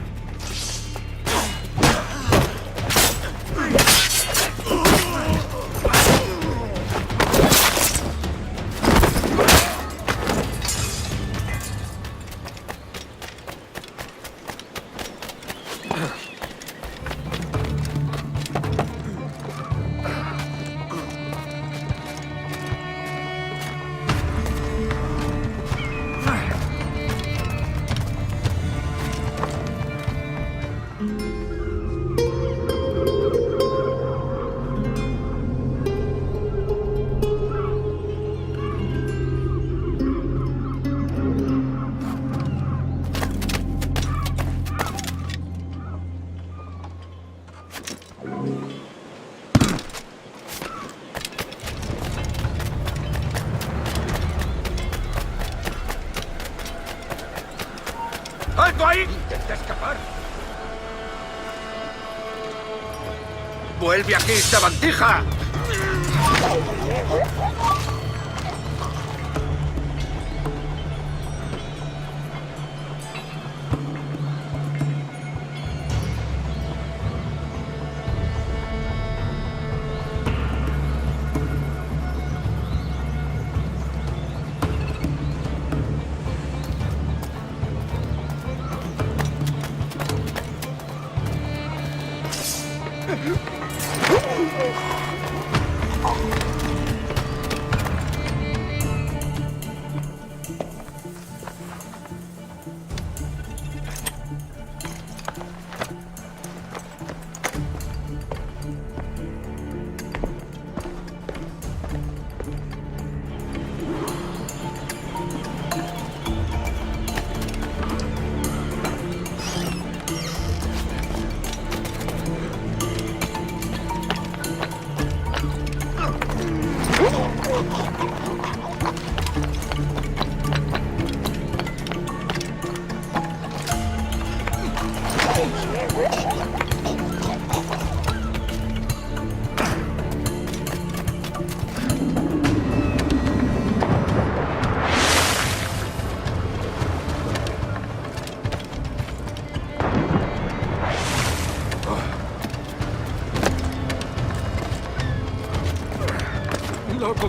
¡Alto ahí! Intenta escapar. ¡Vuelve aquí, sabandija!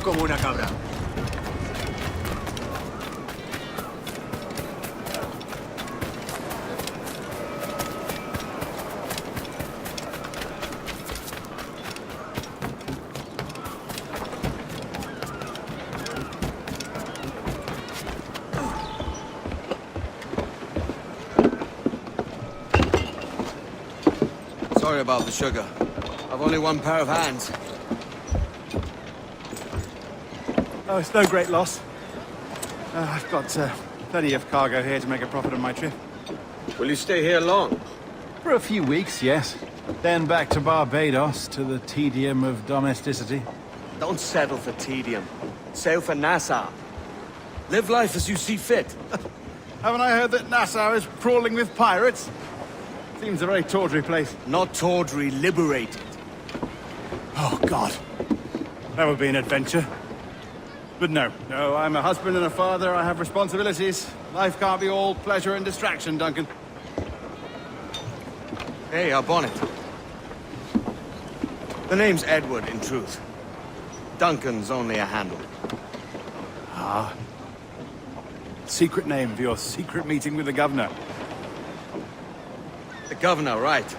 como una cabra. Sorry about the sugar. I've only one pair of hands. Oh, it's no great loss. I've got plenty of cargo here to make a profit on my trip. Will you stay here long? For a few weeks, yes. Then back to Barbados, to the tedium of domesticity. Don't settle for tedium. Sail for Nassau. Live life as you see fit. Haven't I heard that Nassau is crawling with pirates? Seems a very tawdry place. Not tawdry, liberated. Oh, God. That would be an adventure. But no, I'm a husband and a father. I have responsibilities. Life can't be all pleasure and distraction, Duncan. Hey, our bonnet. The name's Edward, in truth. Duncan's only a handle. Ah. Secret name for your secret meeting with the governor. The governor, right.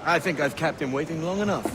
I think I've kept him waiting long enough.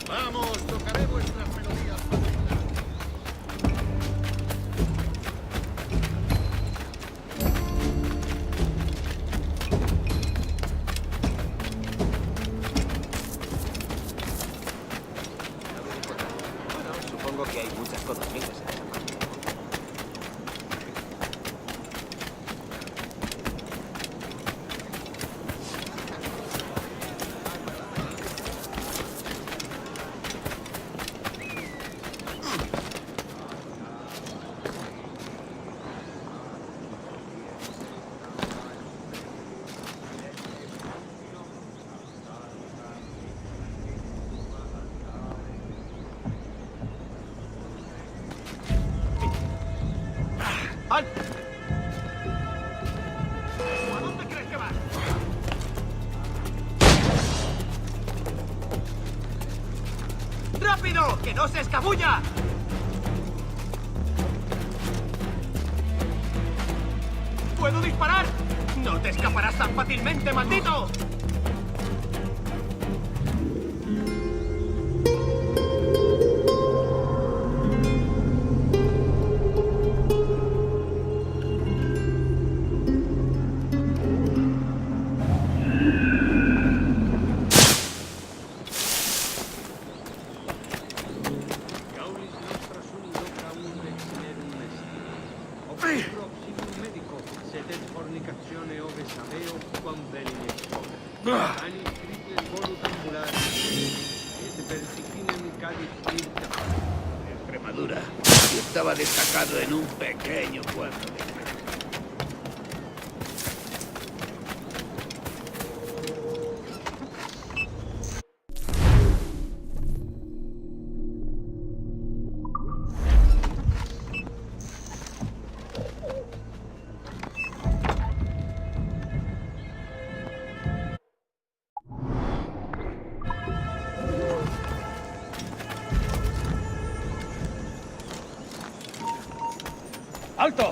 Vamos, tocaré vuestras melodías. Bueno, supongo que hay muchas cosas mías. ¿A dónde crees que vas? ¡Rápido! ¡Que no se escabulla! ¿Puedo disparar? ¡No te escaparás tan fácilmente, maldito! Extremadura. Yo estaba destacado en un pequeño pueblo. ¡Alto!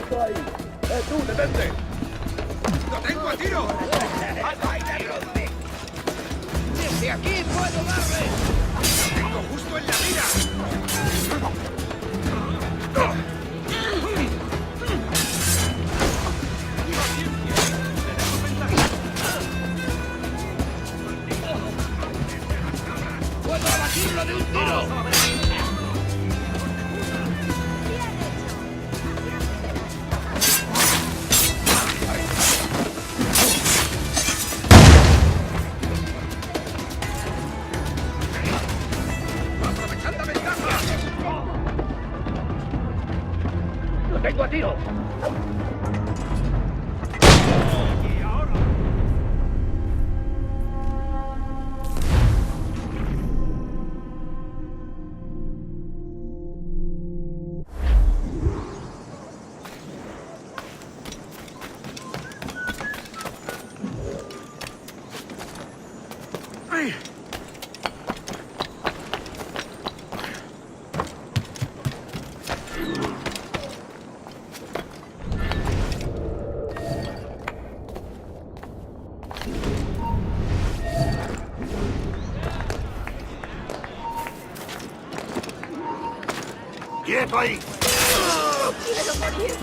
¡Quieto ahí! ¡Tú, detente! ¡Lo tengo a tiro! ¡Desde aquí puedo darle! ¡Lo tengo justo en la mira! ¡Puedo abatirlo de un tiro! ¡Tengo a tiro! ¡Quieto ahí! ¡Quiero morir!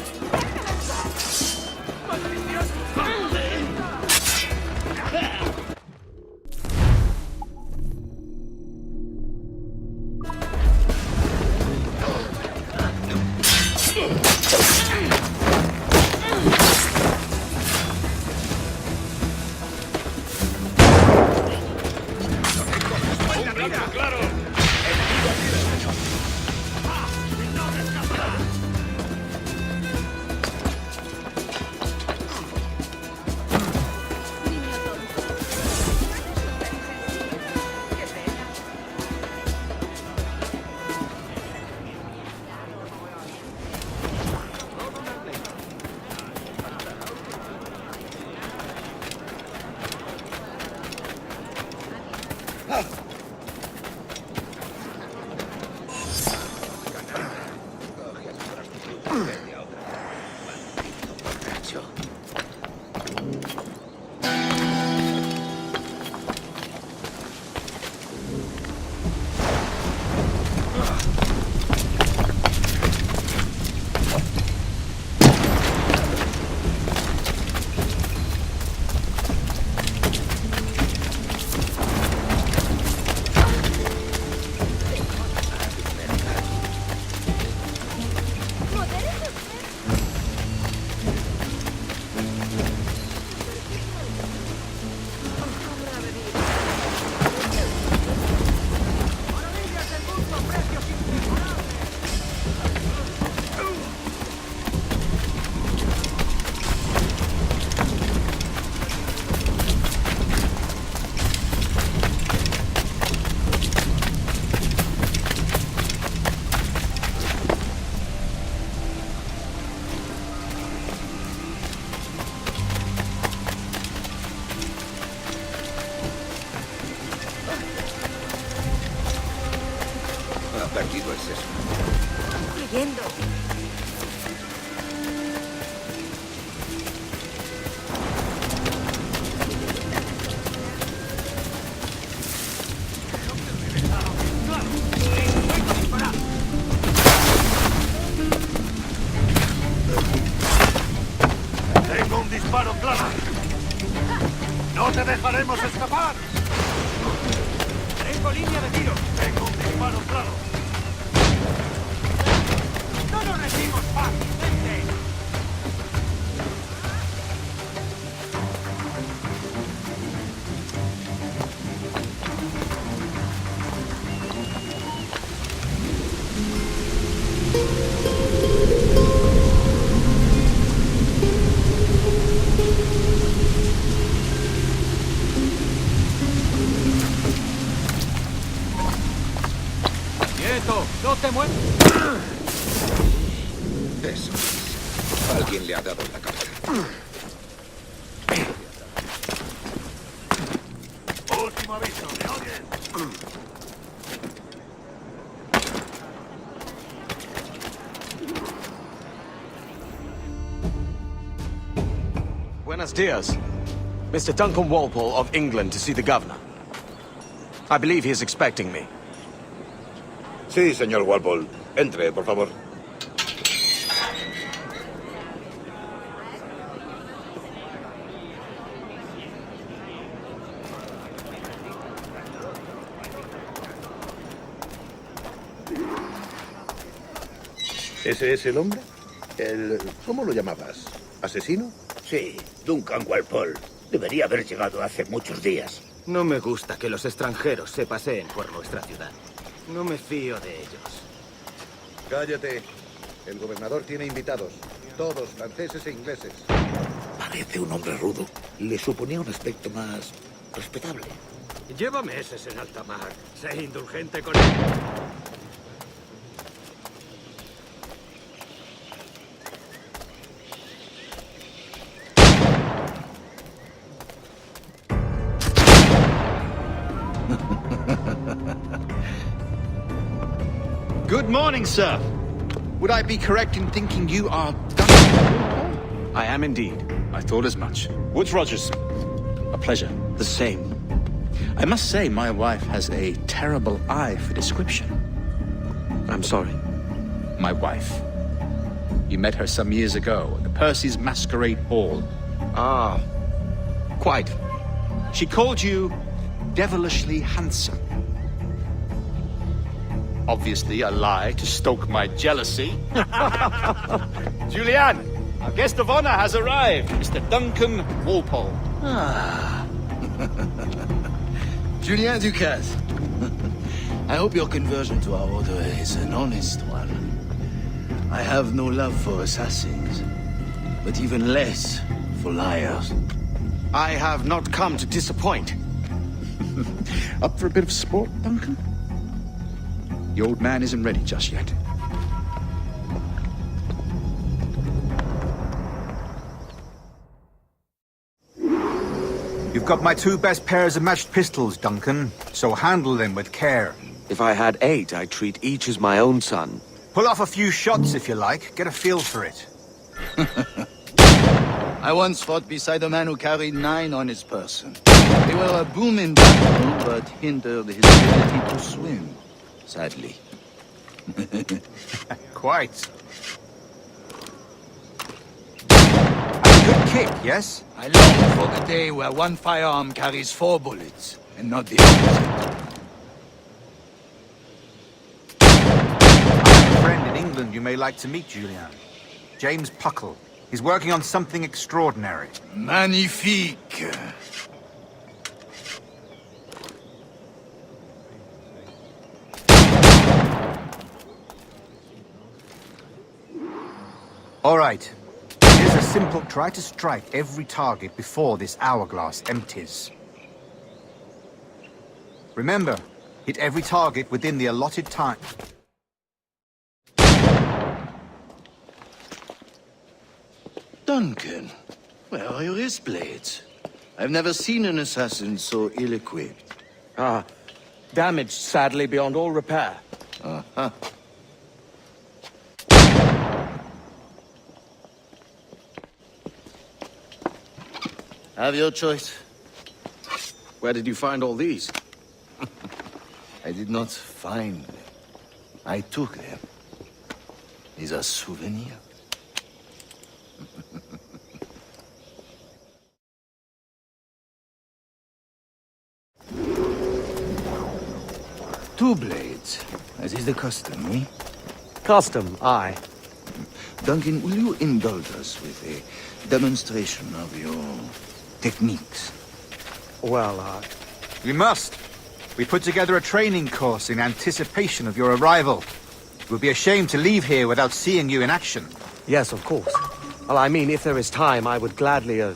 Perdido el seso. Cayendo. ¡Tengo un disparo claro! ¡No te dejaremos escapar! ¡Tengo línea de tiro! ¡Tengo un disparo claro! ¡No nos rendimos fácilmente! ¡Quieto! ¡No te muevas! Eso es. Alguien le ha dado en la cabeza. Último aviso, ¿me oyes? Buenos dias. Mr. Duncan Walpole of England to see the governor. I believe he is expecting me. Sí, señor Walpole. Entre, por favor. ¿Ese es el hombre? ¿Cómo lo llamabas? ¿Asesino? Sí, Duncan Walpole. Debería haber llegado hace muchos días. No me gusta que los extranjeros se paseen por nuestra ciudad. No me fío de ellos. Cállate. El gobernador tiene invitados. Todos franceses e ingleses. Parece un hombre rudo. Le suponía un aspecto más respetable. Lleva meses en alta mar. Sé indulgente con él. Good morning, sir. Would I be correct in thinking you are Duncan? I am indeed. I thought as much. Woods Rogers. A pleasure. The same. I must say, my wife has a terrible eye for description. I'm sorry. My wife. You met her some years ago at the Percy's Masquerade Ball. Ah, quite. She called you devilishly handsome. Obviously a lie to stoke my jealousy. Julianne, our guest of honor has arrived, Mr. Duncan Walpole. Ah. Julien Ducasse. I hope your conversion to our order is an honest one. I have no love for assassins, but even less for liars. I have not come to disappoint. Up for a bit of sport, Duncan? The old man isn't ready just yet. You've got my two best pairs of matched pistols, Duncan, so handle them with care. If I had 8, I'd treat each as my own son. Pull off a few shots if you like, get a feel for it. I once fought beside a man who carried 9 on his person. They were a boom in battle, but hindered his ability to swim. Sadly. Quite. A good kick, yes? I long for the day where one firearm carries 4 bullets, and not the opposite. I have a friend in England you may like to meet, Julian. James Puckle. He's working on something extraordinary. Magnifique. All right. Here's a simple try to strike every target before this hourglass empties. Remember, hit every target within the allotted time. Duncan, where are your wrist blades? I've never seen an assassin so ill-equipped. Ah, damaged sadly beyond all repair. Uh-huh. Have your choice. Where did you find all these? I did not find them. I took them. These are souvenirs. Two blades, as is the custom, eh? Custom, aye. Duncan, will you indulge us with a demonstration of your techniques? Well, we must. We put together a training course in anticipation of your arrival. It would be a shame to leave here without seeing you in action. Yes, of course. Well, I mean, if there is time, I would gladly,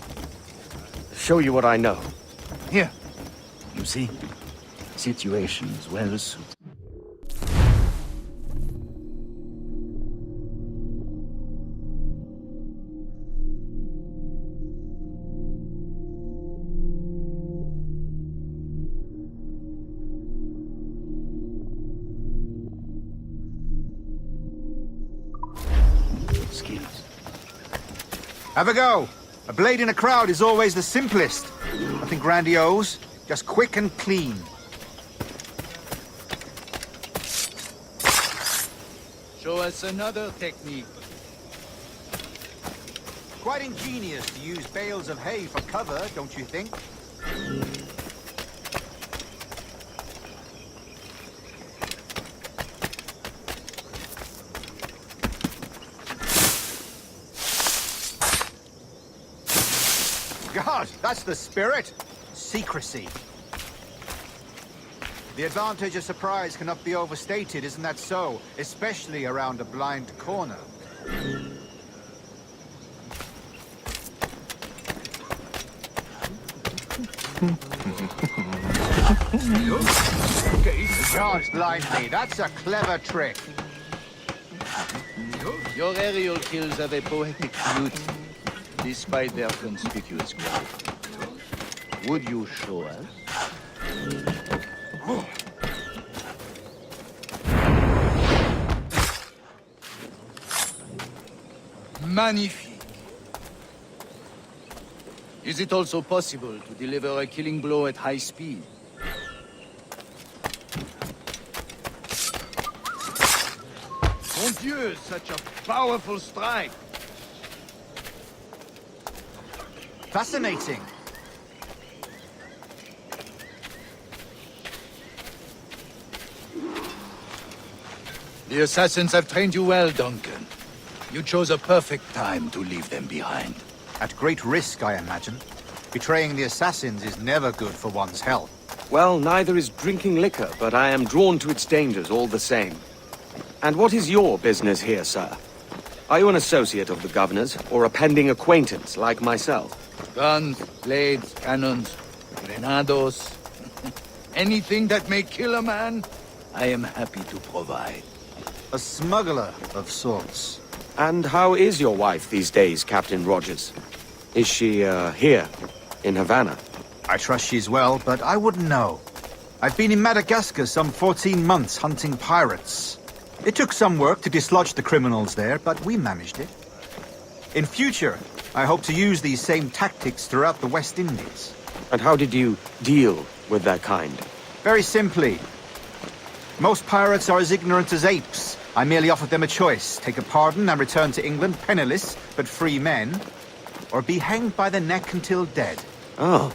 show you what I know. Here. You see? Situation is well suited. Skills. Have a go. A blade in a crowd is always the simplest. Nothing grandiose, just quick and clean. Show us another technique. Quite ingenious to use bales of hay for cover, don't you think? God, that's the spirit. Secrecy. The advantage of surprise cannot be overstated, isn't that so? Especially around a blind corner. God, blimey, that's a clever trick. Your aerial kills have a poetic beauty, despite their conspicuous quality. Would you show us? Magnifique. Is it also possible to deliver a killing blow at high speed? Mon Dieu, such a powerful strike! Fascinating. The assassins have trained you well, Duncan. You chose a perfect time to leave them behind. At great risk, I imagine. Betraying the assassins is never good for one's health. Well, neither is drinking liquor, but I am drawn to its dangers all the same. And what is your business here, sir? Are you an associate of the governor's, or a pending acquaintance like myself? Guns, blades, cannons, grenados. Anything that may kill a man, I am happy to provide. A smuggler of sorts. And how is your wife these days, Captain Rogers? Is she, here, in Havana? I trust she's well, but I wouldn't know. I've been in Madagascar some 14 months hunting pirates. It took some work to dislodge the criminals there, but we managed it. In future, I hope to use these same tactics throughout the West Indies. And how did you deal with that kind? Very simply. Most pirates are as ignorant as apes. I merely offered them a choice. Take a pardon and return to England penniless, but free men. Or be hanged by the neck until dead. Oh.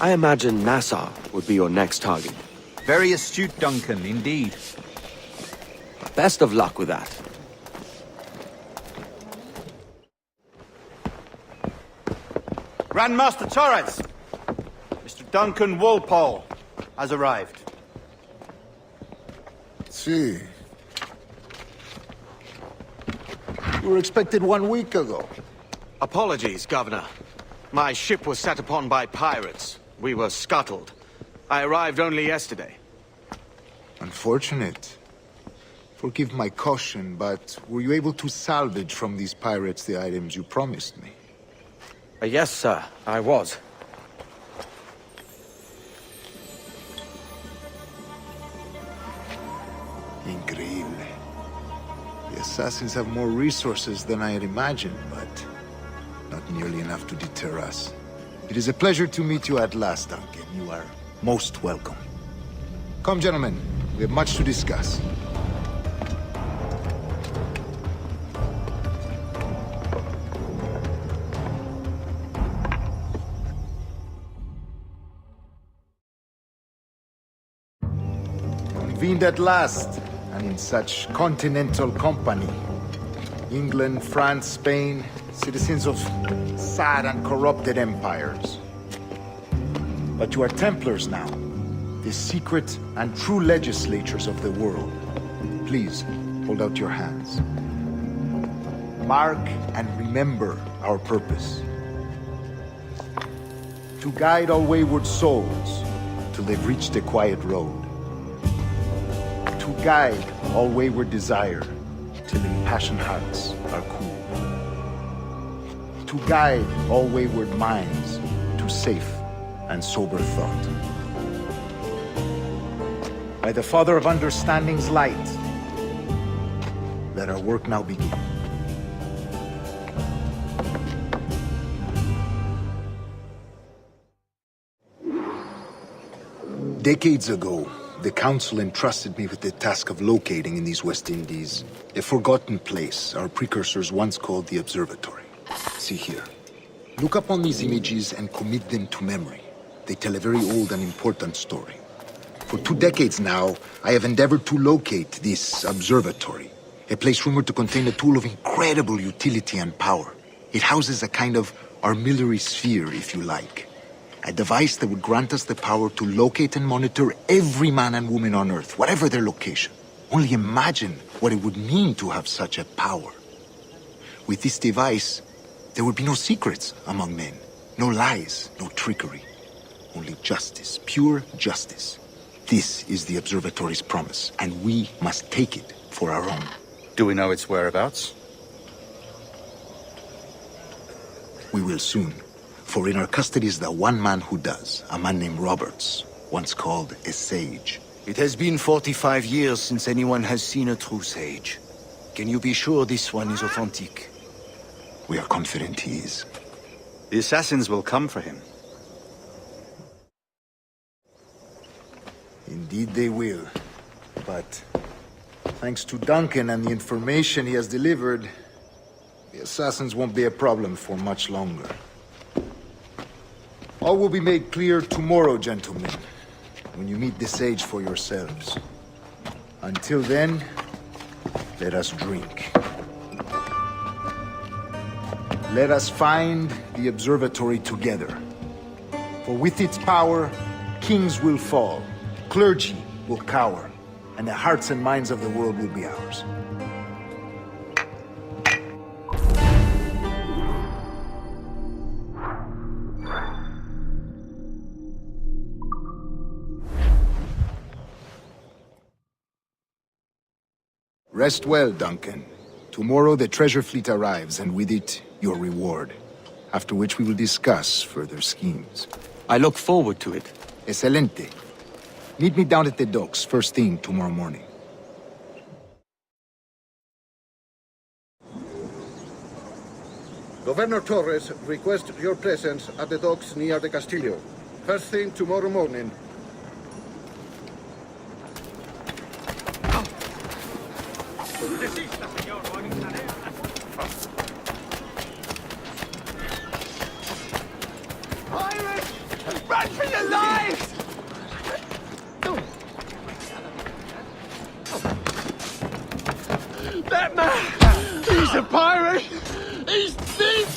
I imagine Nassau would be your next target. Very astute, Duncan, indeed. Best of luck with that. Grandmaster Torres! Mr. Duncan Walpole has arrived. See. We were expected 1 week ago. Apologies, Governor. My ship was set upon by pirates. We were scuttled. I arrived only yesterday. Unfortunate. Forgive my caution, but were you able to salvage from these pirates the items you promised me? Yes, sir, I was. Increíble. The assassins have more resources than I had imagined, but not nearly enough to deter us. It is a pleasure to meet you at last, Duncan. You are most welcome. Come, gentlemen. We have much to discuss. Convened at last, and in such continental company. England, France, Spain, citizens of sad and corrupted empires. But you are Templars now, the secret and true legislators of the world. Please, hold out your hands. Mark and remember our purpose. To guide all wayward souls till they've reached a quiet road. To guide all wayward desire till impassioned hearts are cool. To guide all wayward minds to safe and sober thought. By the Father of Understanding's light, let our work now begin. Decades ago, the Council entrusted me with the task of locating in these West Indies a forgotten place our precursors once called the Observatory. See here. Look upon these images and commit them to memory. They tell a very old and important story. For 2 decades now, I have endeavored to locate this observatory, a place rumored to contain a tool of incredible utility and power. It houses a kind of armillary sphere, if you like. A device that would grant us the power to locate and monitor every man and woman on Earth, whatever their location. Only imagine what it would mean to have such a power. With this device, there would be no secrets among men, no lies, no trickery. Only justice, pure justice. This is the Observatory's promise, and we must take it for our own. Do we know its whereabouts? We will soon. For in our custody is the one man who does, a man named Roberts, once called a sage. It has been 45 years since anyone has seen a true sage. Can you be sure this one is authentic? We are confident he is. The assassins will come for him. Indeed they will. But thanks to Duncan and the information he has delivered, the assassins won't be a problem for much longer. All will be made clear tomorrow, gentlemen, when you meet the sage for yourselves. Until then, let us drink. Let us find the observatory together. For with its power, kings will fall, clergy will cower, and the hearts and minds of the world will be ours. Rest well, Duncan. Tomorrow the treasure fleet arrives, and with it, your reward. After which we will discuss further schemes. I look forward to it. Excelente. Meet me down at the docks first thing tomorrow morning. Governor Torres requests your presence at the docks near the Castillo. First thing tomorrow morning. Desista, señor. Pirates! Run for your lives! That man! He's a pirate! He's thief!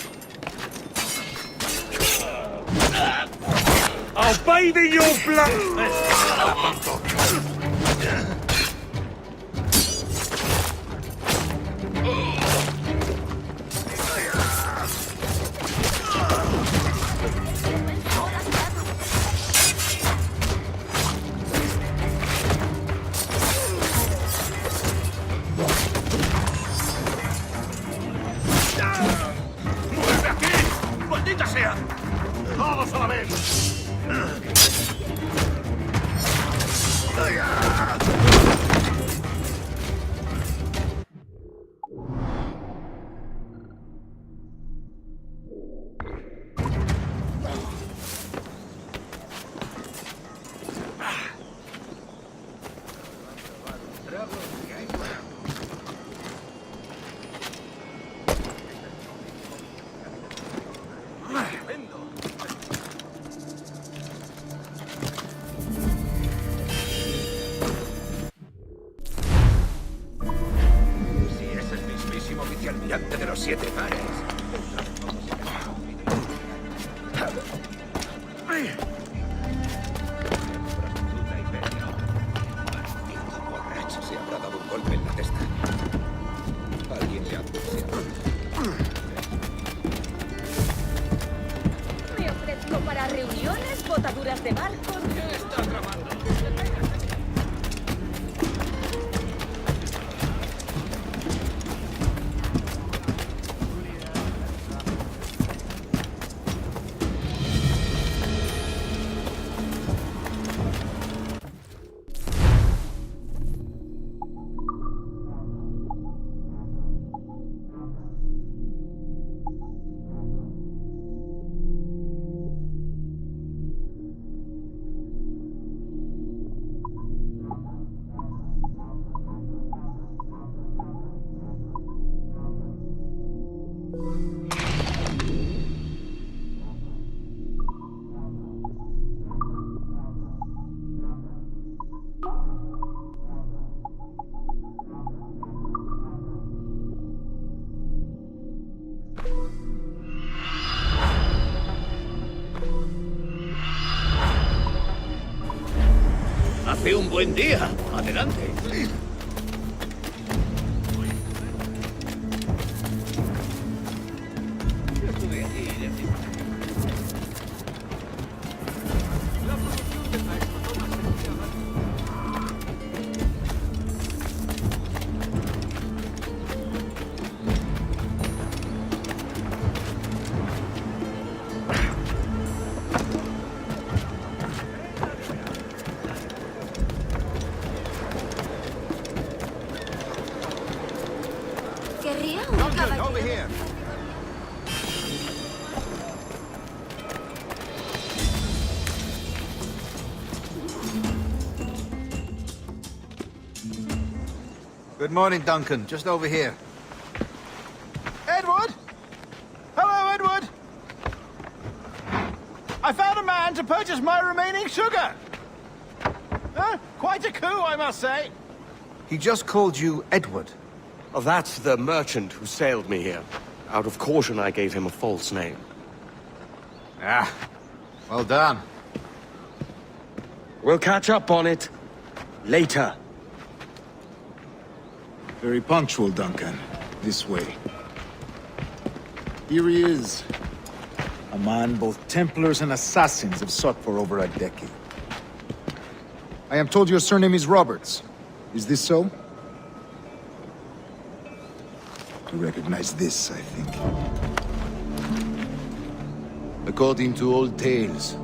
I'll bathe in your blood! ¡Todos a la vez! Almirante de los 7 mares. Borracho se habrá dado un golpe en la testa. Alguien le ha anunciado. Me ofrezco para reuniones, botaduras de barcos. ¿Qué está tramando? Hace un buen día. Adelante. Querría un caballero. Over here. Good morning, Duncan. Just over here. Edward? Hello, Edward! I found a man to purchase my remaining sugar! Quite a coup, I must say. He just called you Edward. Oh, that's the merchant who sailed me here. Out of caution, I gave him a false name. Ah, well done. We'll catch up on it later. Very punctual, Duncan. This way. Here he is. A man both Templars and Assassins have sought for over a decade. I am told your surname is Roberts. Is this so? You recognize this, I think. According to old tales,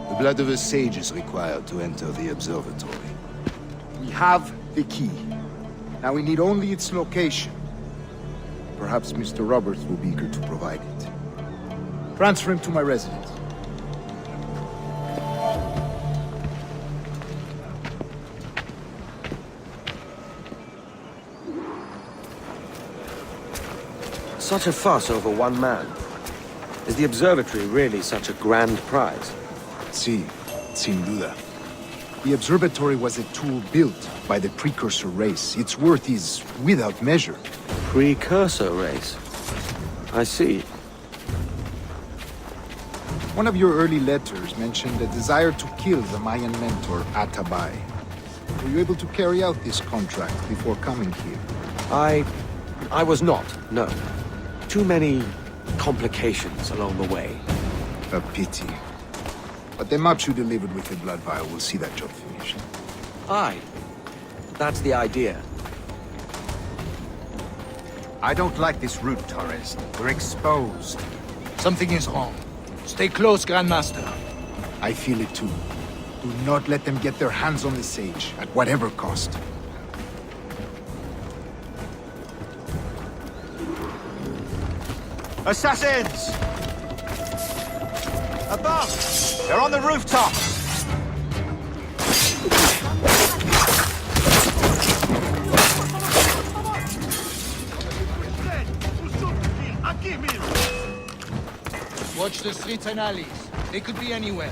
the blood of a sage is required to enter the observatory. We have the key. Now we need only its location. Perhaps Mr. Roberts will be eager to provide it. Transfer him to my residence. Such a fuss over one man. Is the observatory really such a grand prize? Sí, sin duda. The observatory was a tool built by the precursor race. Its worth is without measure. Precursor race? I see. One of your early letters mentioned a desire to kill the Mayan mentor, Atabay. Were you able to carry out this contract before coming here? I was not, no. Too many complications along the way. A pity. But the maps you delivered with the blood vial will see that job finished. Aye. That's the idea. I don't like this route, Torres. We're exposed. Something is wrong. Stay close, Grandmaster. I feel it too. Do not let them get their hands on the sage, at whatever cost. Assassins! Above! They're on the rooftops! Watch the streets and alleys. They could be anywhere.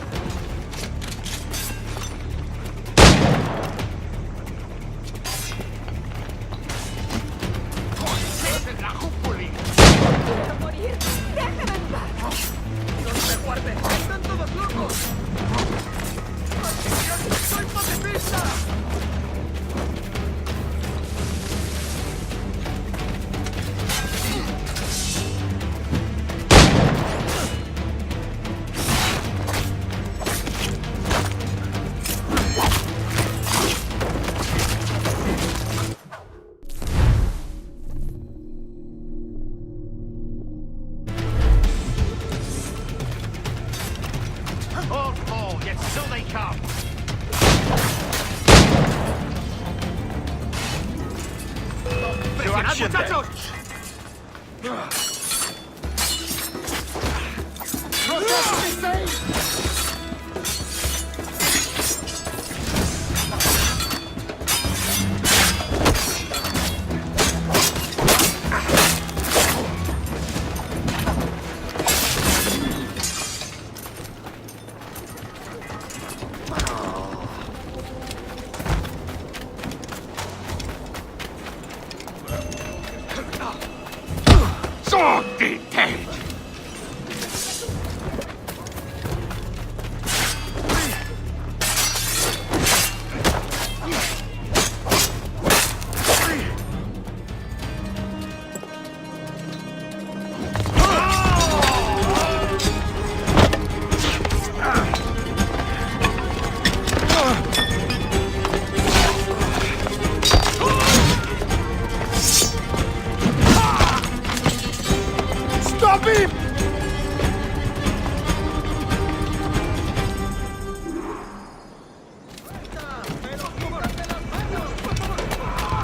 Stop him!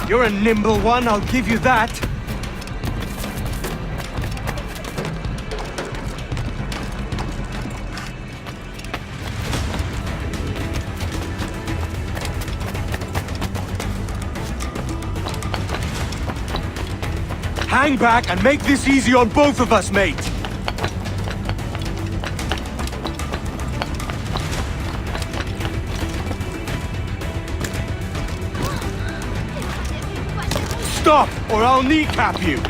You're a nimble one, I'll give you that. Hang back and make this easy on both of us, mate. Stop, or I'll kneecap you.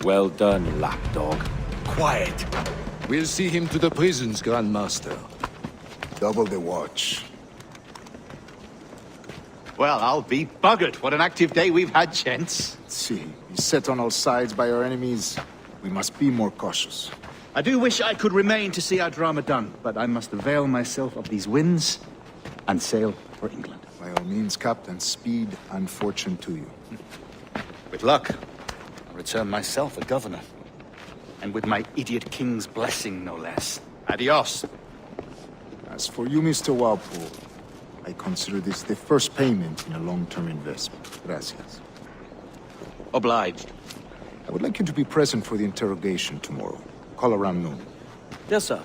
Well done, lapdog. Quiet. We'll see him to the prisons, Grandmaster. Double the watch. Well, I'll be buggered. What an active day we've had, gents. See, beset on all sides by our enemies. We must be more cautious. I do wish I could remain to see our drama done, but I must avail myself of these winds and sail for England. By all means, Captain, speed and fortune to you. With luck, I'll return myself a governor. And with my idiot king's blessing, no less. Adios. As for you, Mr. Walpole, I consider this the first payment in a long-term investment. Gracias. Obliged. I would like you to be present for the interrogation tomorrow. Call around noon. Yes, sir.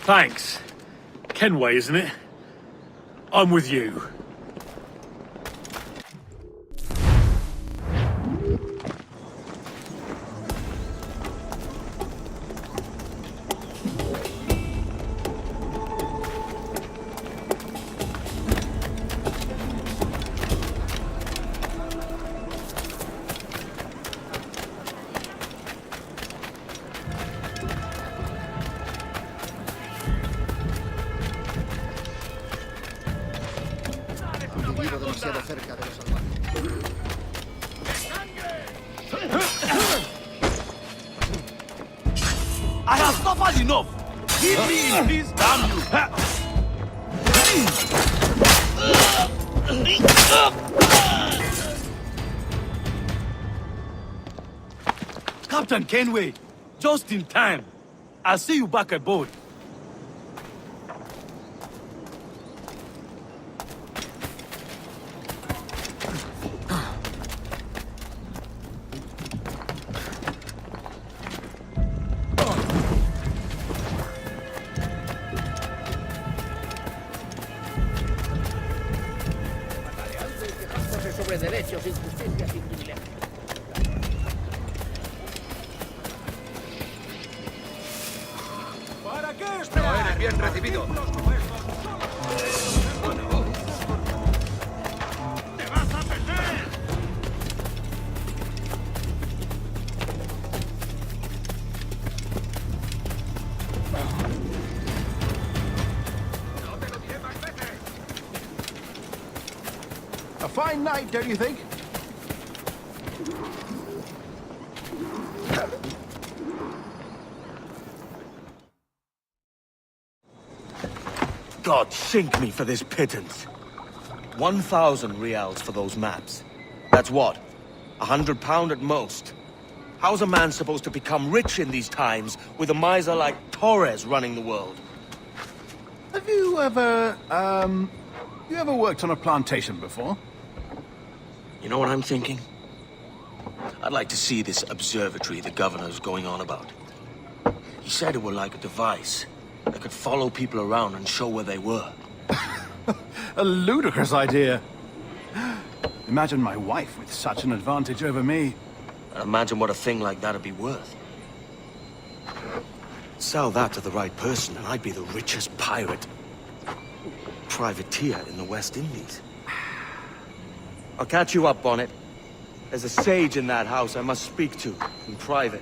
Thanks. Kenway, isn't it? I'm with you. I have suffered enough! Give me in peace, damn you! Captain Kenway, just in time. I'll see you back at boat. Sobre derechos, injusticias y privilegios. ¿Para qué esperar? Eres bien recibido. ¡Te vas a perder! No te lo diré más veces. A fine night, don't you think? God sink me for this pittance. 1,000 reals for those maps. That's what? £100 at most. How's a man supposed to become rich in these times with a miser like Torres running the world? Have you ever, worked on a plantation before? You know what I'm thinking? I'd like to see this observatory the governor's going on about. He said it were like a device that could follow people around and show where they were. A ludicrous idea. Imagine my wife with such an advantage over me. And imagine what a thing like that'd be worth. Sell that to the right person and I'd be the richest pirate. Privateer in the West Indies. I'll catch you up on it. There's a sage in that house I must speak to in private.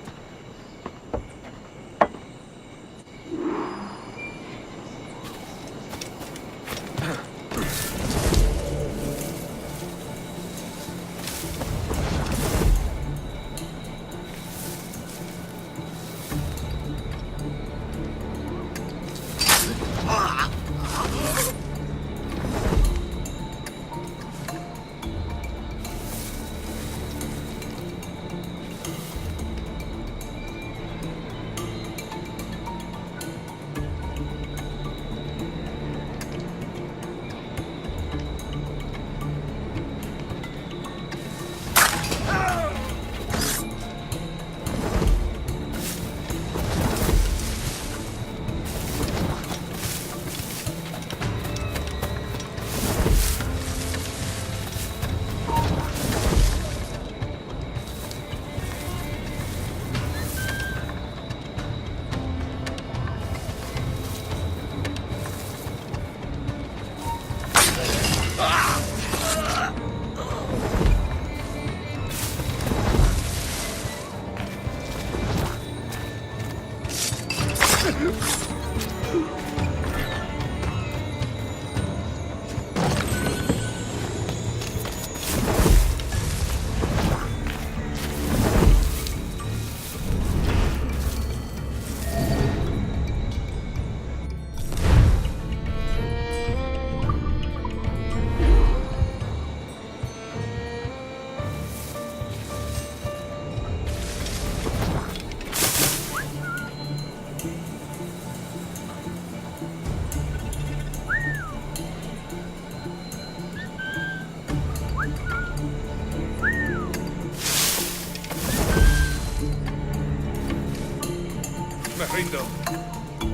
Me rindo.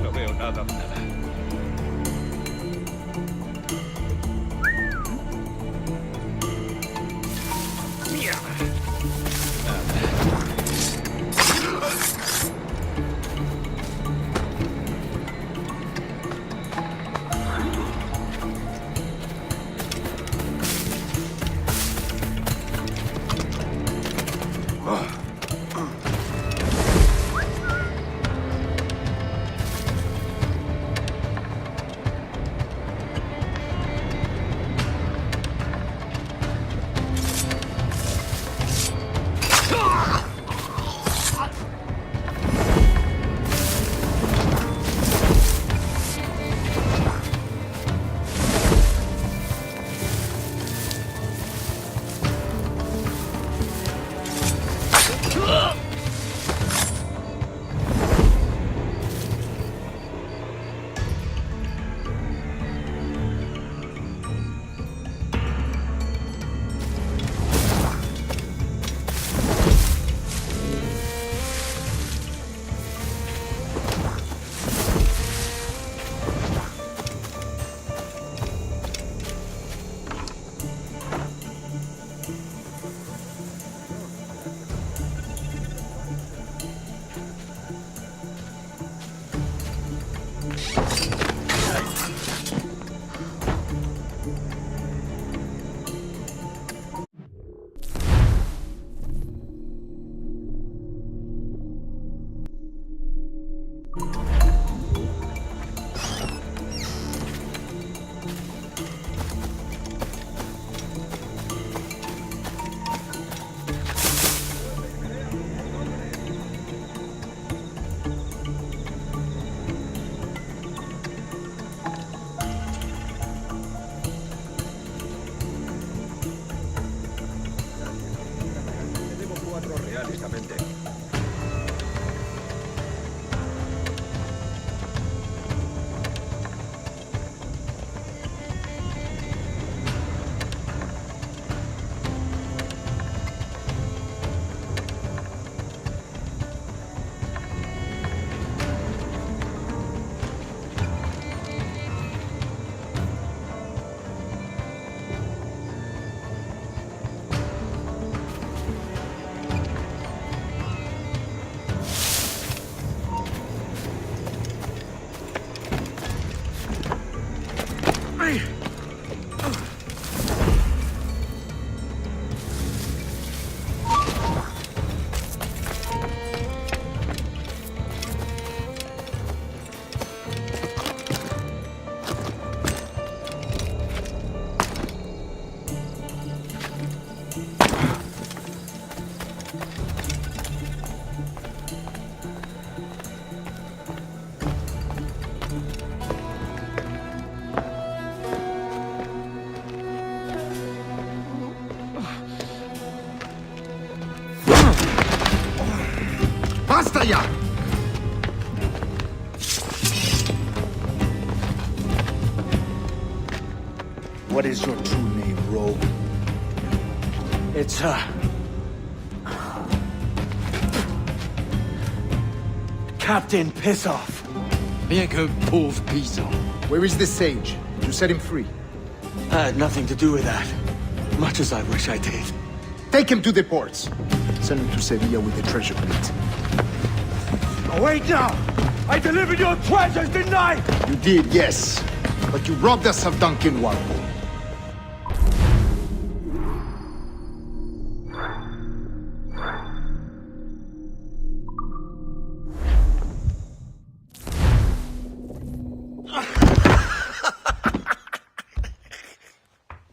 No veo nada. What is your true name, rogue? It's, Captain Pissoff. Bien que pauvre paysan. Where is the sage? Did you set him free? I had nothing to do with that. Much as I wish I did. Take him to the ports. Send him to Sevilla with the treasure plate. Oh, wait now! I delivered your treasures, didn't I? You did, yes. But you robbed us of Duncan Walpole.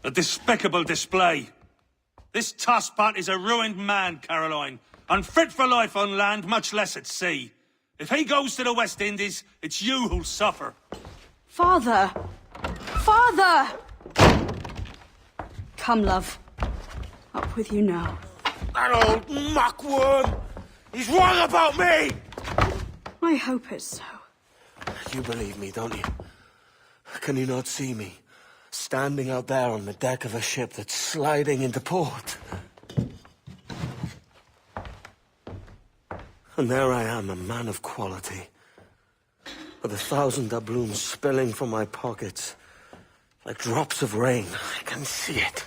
A despicable display. This tosspot is a ruined man, Caroline. Unfit for life on land, much less at sea. If he goes to the West Indies, it's you who'll suffer. Father! Father! Come, love. Up with you now. That old muckworm! He's wrong about me! I hope it's so. You believe me, don't you? Can you not see me? Standing out there on the deck of a ship that's sliding into port. And there I am, a man of quality. With 1,000 doubloons spilling from my pockets. Like drops of rain. I can see it.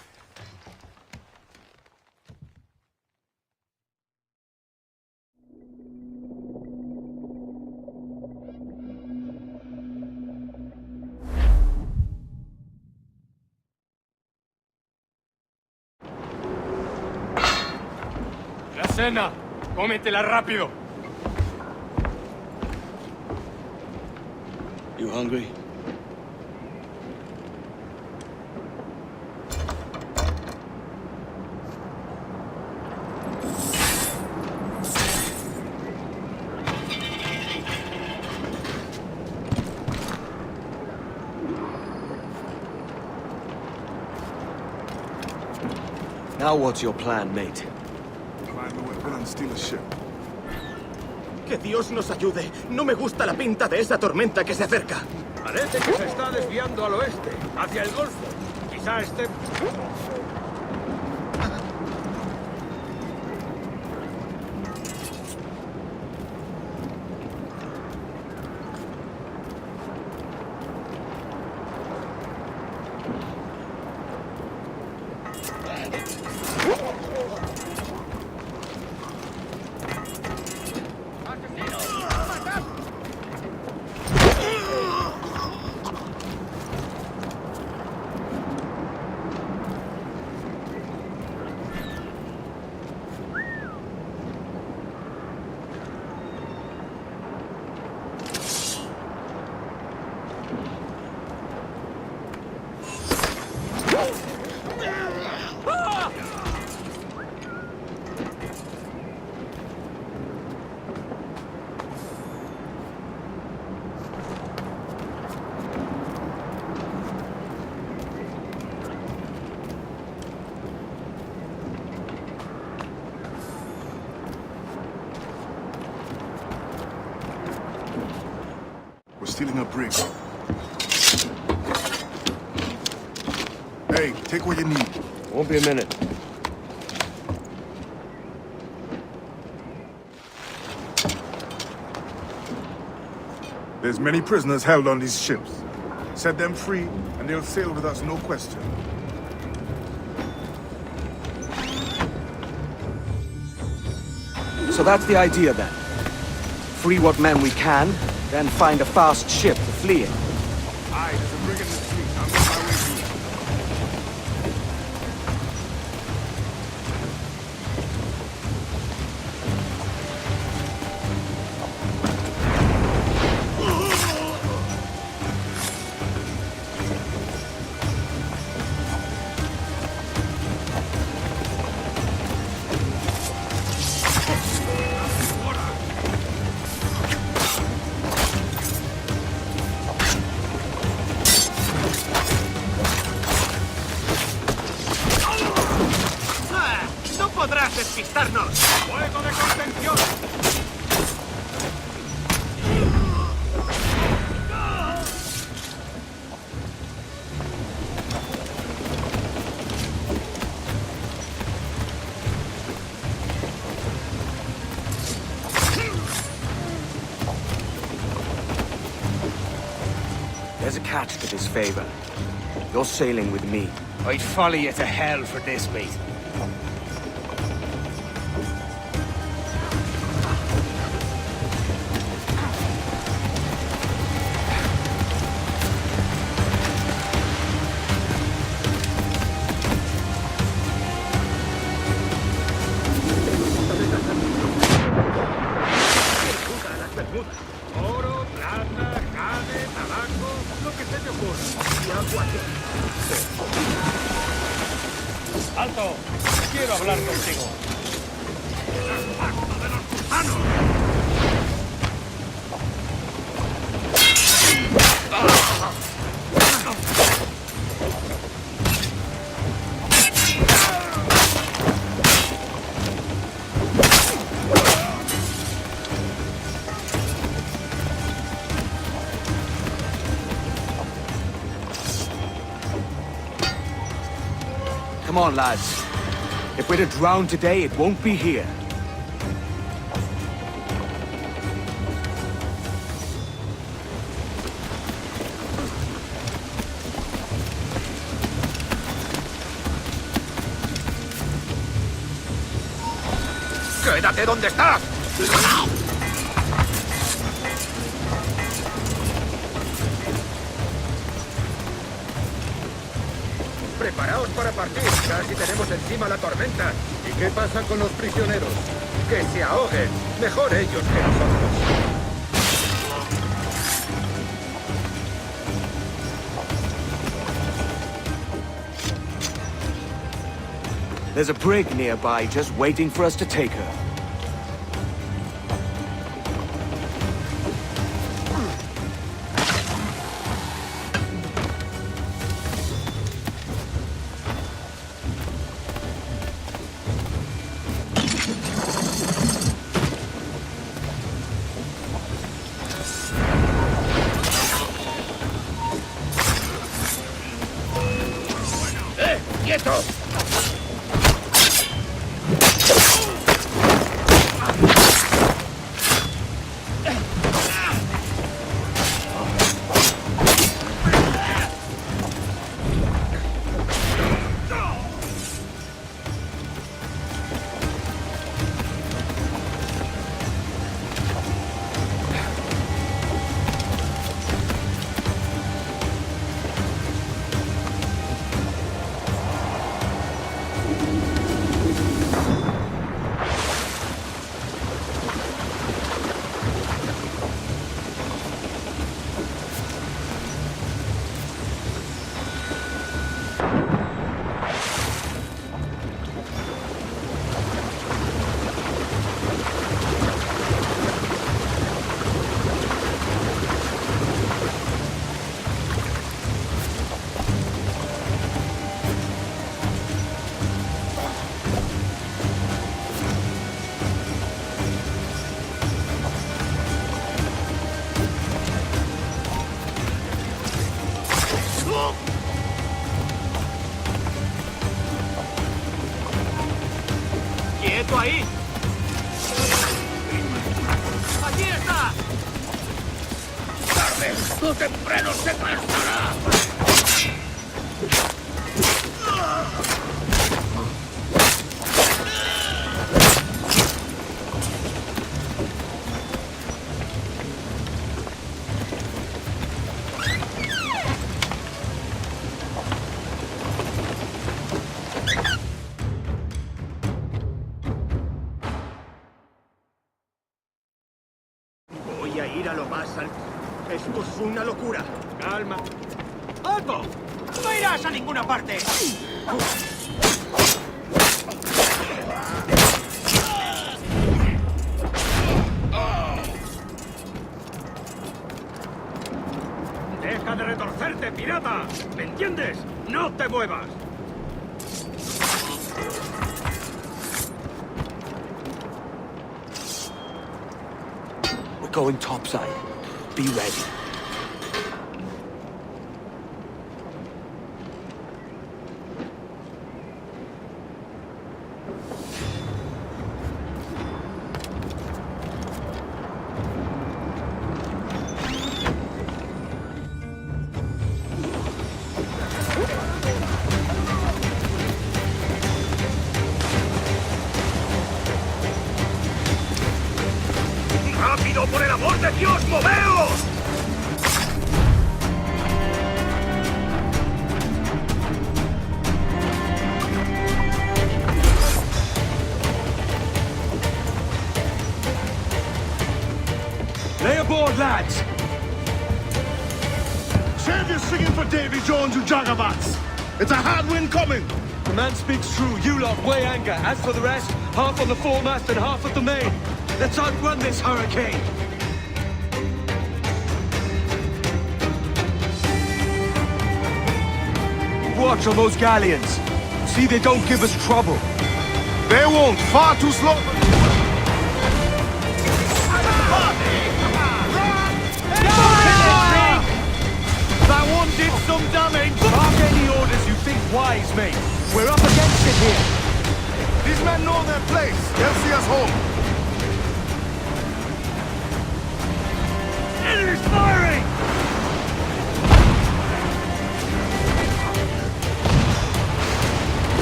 La cena. Cómetela rápido. You hungry? Now what's your plan, mate? Find a weapon and steal a ship. Que Dios nos ayude. No me gusta la pinta de esa tormenta que se acerca. Parece que se está desviando al oeste, hacia el Golfo. Quizá esté... We're stealing a brig. Hey, take what you need. Won't be a minute. There's many prisoners held on these ships. Set them free, and they'll sail with us, no question. So that's the idea then. Free what men we can, then find a fast ship to flee in. Aye, there's a brig in the fleet. I'm on my way to it. There's a catch to this favor. You're sailing with me. I'd follow you to hell for this, mate. Oro, plata, jade, tabaco, lo que se te ocurra. Y agua. ¡Alto! Quiero hablar contigo. ¡El pacto de los gusanos! Come on, lads. If we're to drown today, it won't be here. ¡Quédate donde estás! Preparaos para partir, casi tenemos encima la tormenta. ¿Y qué pasa con los prisioneros? Que se ahoguen, mejor ellos que nosotros. There's a brig nearby just waiting for us to take her. ¡Quieto! ¡Quieto ahí! ¡Aquí está! ¡Tarde o temprano se cansará! Voy a ir a lo más alto. Esto es una locura. Calma. ¡Alto! ¡No irás a ninguna parte! ¡Deja de retorcerte, pirata! ¿Me entiendes? ¡No te muevas! We're going topside. Be ready. Save your singing for Davy Jones, you jagabats! It's a hard wind coming! The man speaks true. You lot weigh anchor. As for the rest, half on the foremast and half at the main. Let's outrun this hurricane. Watch on those galleons. See they don't give us trouble. They won't. Far too slow. That one did some damage! Mark any orders you think wise, mate. We're up against it here. These men know their place. They'll see us home. Enemy's firing!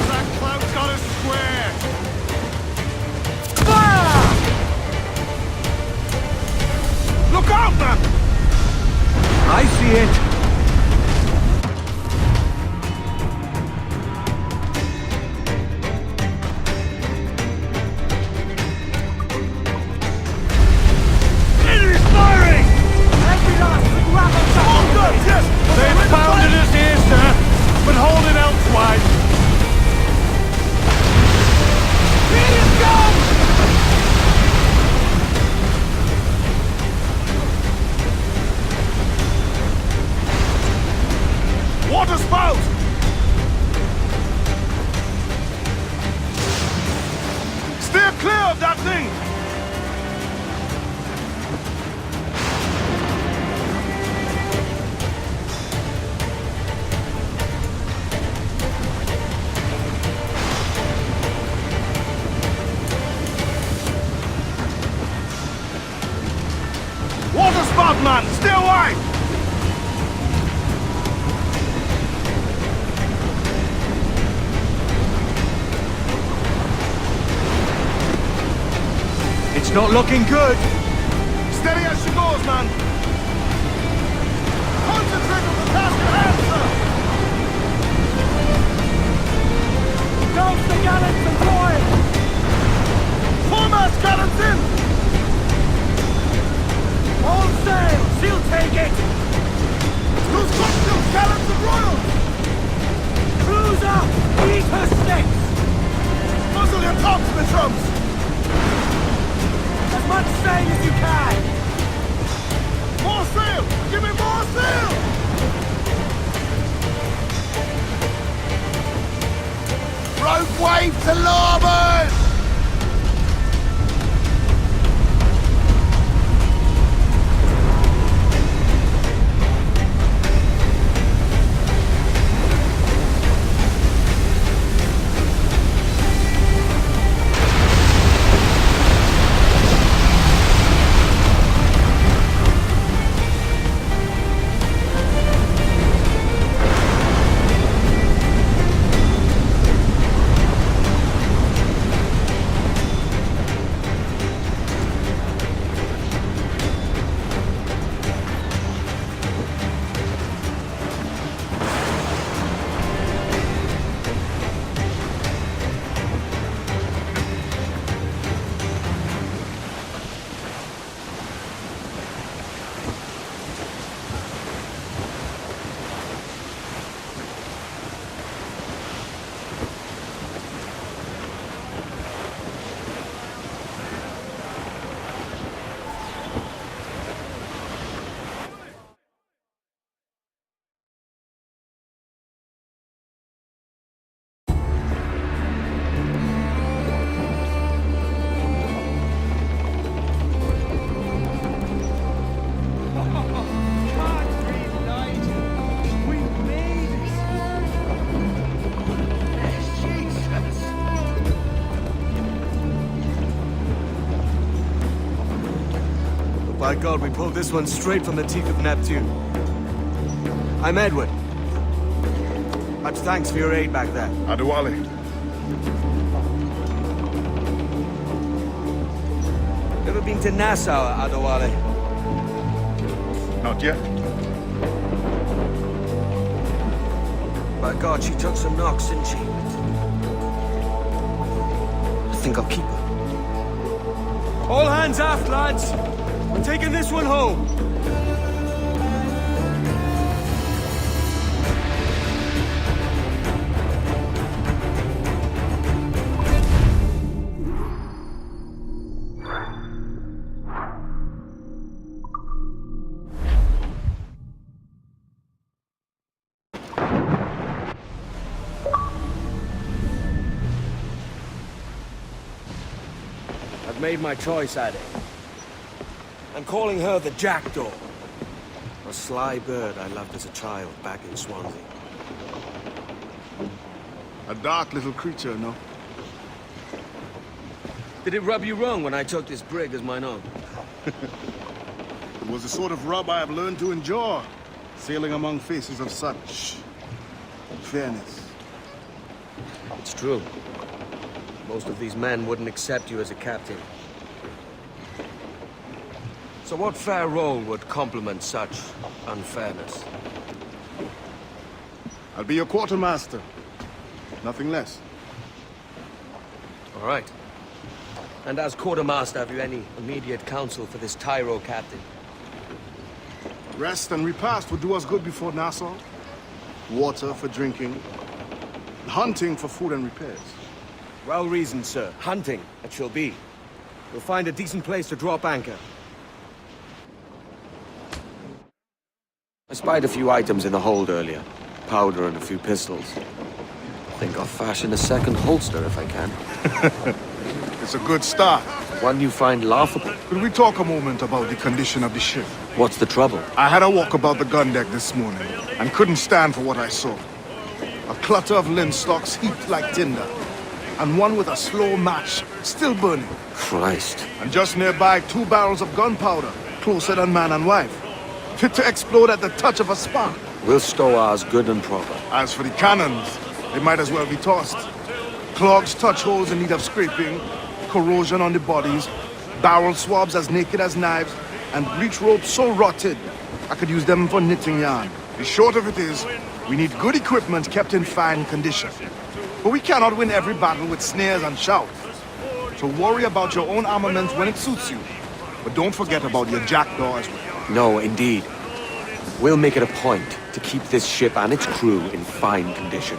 That cloud's got us square. Fire! Look out, man! I see it. They've pounded us here, sir, but hold it elsewise. Here it comes! Water spout! Steer clear of that thing! Water spout, man! Stay away! It's not looking good. Steady as she goes, man! Concentrate on the task at hand, sir! Douse the gallants and boys! Foremast gallants in! All sail! She'll take it! Those cocktails, gallants and royals! Cruiser! Eat her sticks! Muzzle your tops, Mitrums! As much sail as you can! More sail! Give me more sail! Rope wave to larboard! By God, we pulled this one straight from the teeth of Neptune. I'm Edward. Much thanks for your aid back there. Adewale. Ever been to Nassau, Adewale? Not yet. By God, she took some knocks, didn't she? I think I'll keep her. All hands aft, lads! We're taking this one home. made my choice, Addy. I'm calling her the Jackdaw. A sly bird I loved as a child back in Swansea. A dark little creature, no? Did it rub you wrong when I took this brig as mine own? It was the sort of rub I have learned to endure, sailing among faces of such fairness. It's true. Most of these men wouldn't accept you as a captain. So what fair role would complement such unfairness? I'll be your quartermaster. Nothing less. All right. And as quartermaster, have you any immediate counsel for this Tyro captain? Rest and repast would do us good before Nassau. Water for drinking. Hunting for food and repairs. Well reasoned, sir. Hunting, it shall be. We'll find a decent place to drop anchor. I spied a few items in the hold earlier. Powder and a few pistols. I think I'll fashion a second holster if I can. It's a good start. One you find laughable. Could we talk a moment about the condition of the ship? What's the trouble? I had a walk about the gun deck this morning, and couldn't stand for what I saw. A clutter of linstocks heaped like tinder, and one with a slow match still burning. Christ. And just nearby, 2 barrels of gunpowder, closer than man and wife, fit to explode at the touch of a spark. We'll stow ours good and proper. As for the cannons, they might as well be tossed. Clogs touch holes in need of scraping, corrosion on the bodies, barrel swabs as naked as knives, and breech ropes so rotted, I could use them for knitting yarn. The short of it is, we need good equipment kept in fine condition. But we cannot win every battle with snares and shouts. So worry about your own armament when it suits you. But don't forget about your jackdaw as well. No, indeed. We'll make it a point to keep this ship and its crew in fine condition.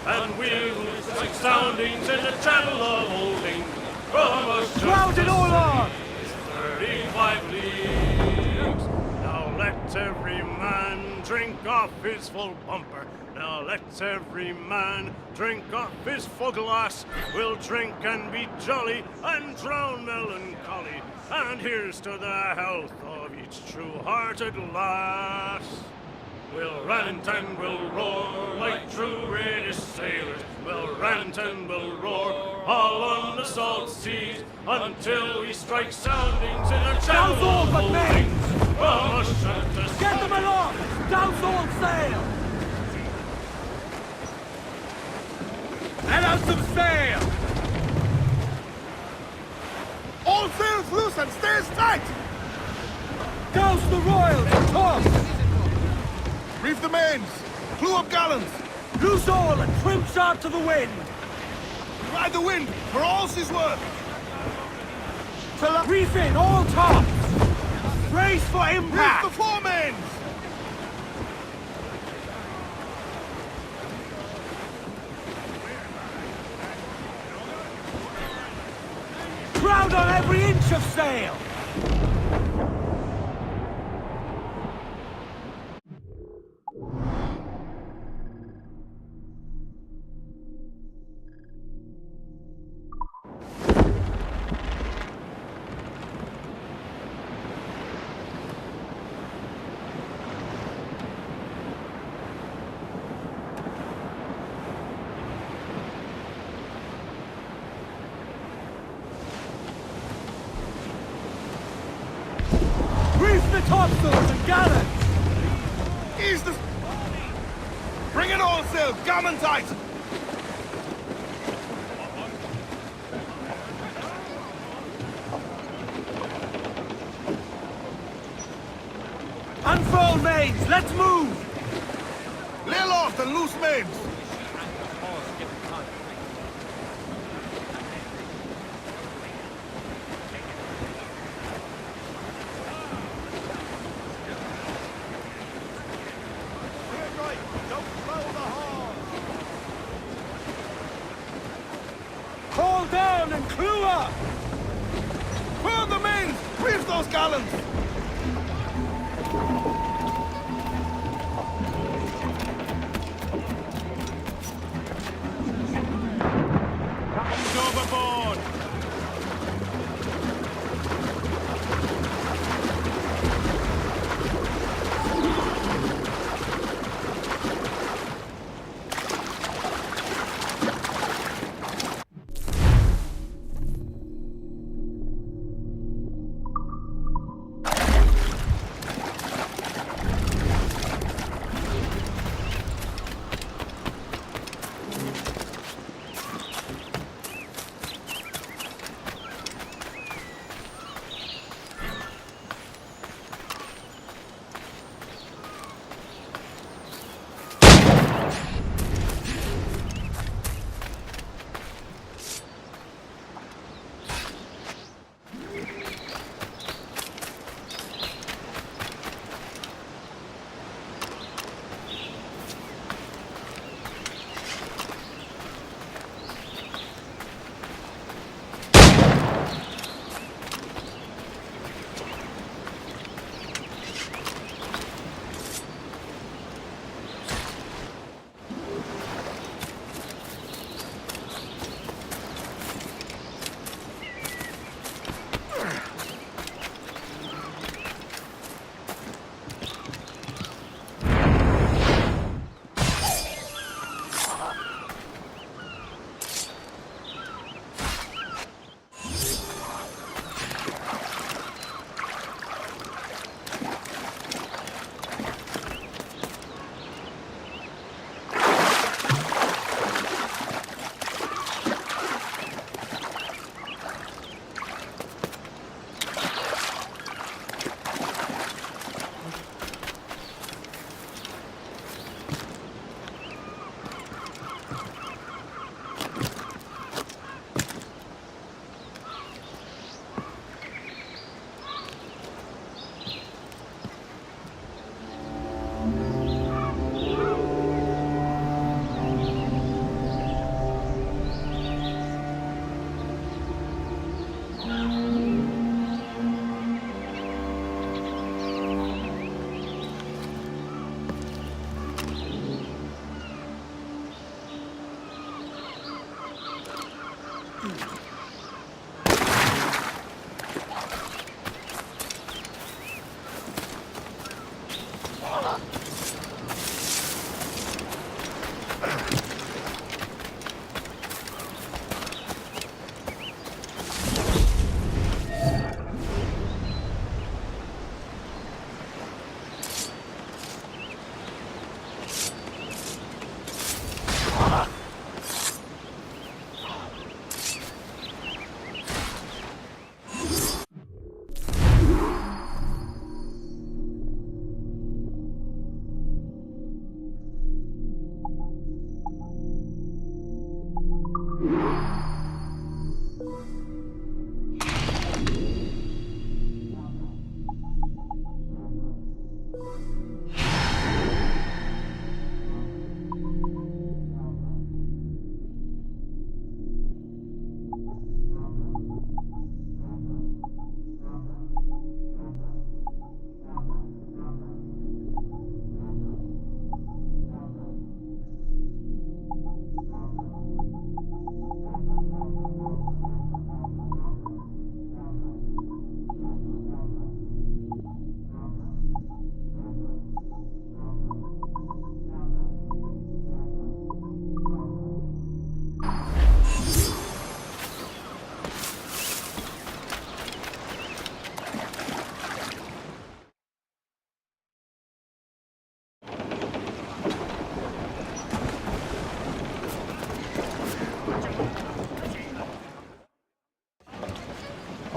And we'll sing soundings in the channel of holding from us. Round it all on! 35 leagues. Now let every man drink off his full bumper. Now let every man drink off his full glass. We'll drink and be jolly and drown melancholy. And here's to the health of each true-hearted lass. We'll rant and we'll roar like true British sailors. We'll rant and we'll roar all on the salt seas until we strike soundings in our channel. Douse all but me! Get them along! Douse all sail! Let out some sail! All sails loose and stays tight! Douse the royals and tops! Reef the mains! Clew up gallants! Loose all and trim sharp to the wind! Ride the wind, for all she's worth! Reef in, all tops! Brace for impact! Reef the foremains! Crowd on every inch of sail! The topsails and gallants! Ease the... Bring in all sail, gammon tight! Unfurl mains, let's move! Lay aloft and loose mains! Haul down and clew up! Furl the mains! Reef those gallants!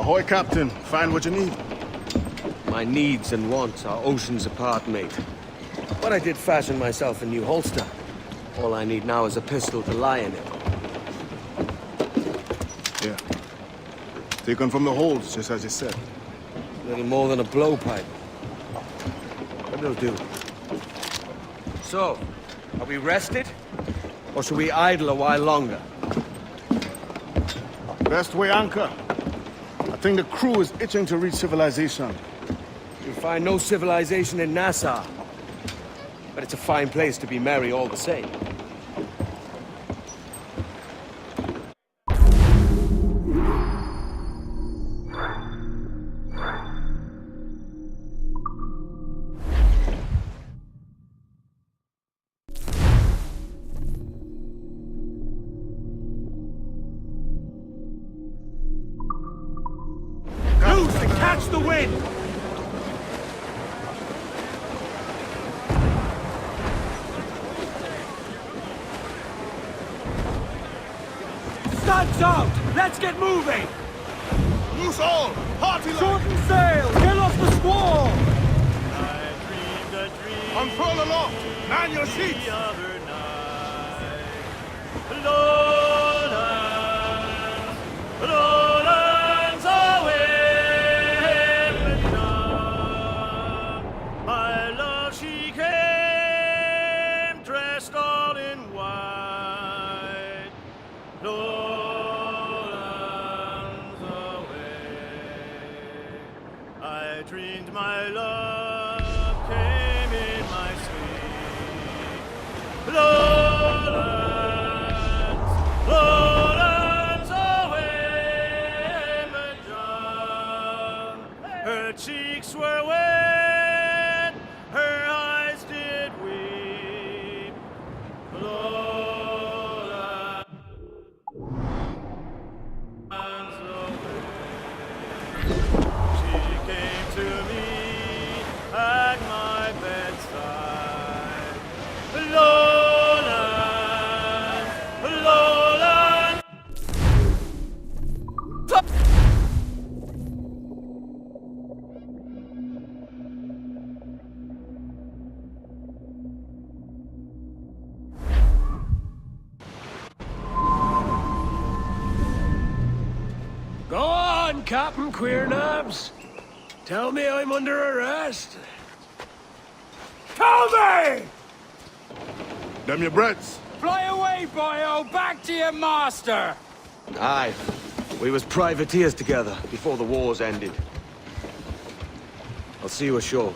Ahoy, Captain. Find what you need. My needs and wants are oceans apart, mate. But I did fashion myself a new holster. All I need now is a pistol to lie in it. Yeah. Taken from the holds, just as you said. Little more than a blowpipe. But it'll do. So, are we rested? Or should we idle a while longer? Best way anchor. I think the crew is itching to reach civilization. You'll find no civilization in Nassau. But it's a fine place to be merry all the same. Loose and catch the wind! Sun's out! Let's get moving! Loose all! Party line! Shorten sail! Get off the squall! Unfurl aloft! Man your sheets! Lowlands away, my love, she came dressed all in white. Lowlands away, I dreamed my love came in my sleep. Lowlands, lowlands away, Madame. Her cheeks were wet, her eyes did weep. Lowlands away. She came to me at my bedside. Lowlands, lowlands. Go on, Captain Queernabs. Tell me I'm under arrest. Tell me! Them your breads. Fly away, boyo! Back to your master! Aye. We was privateers together before the wars ended. I'll see you ashore.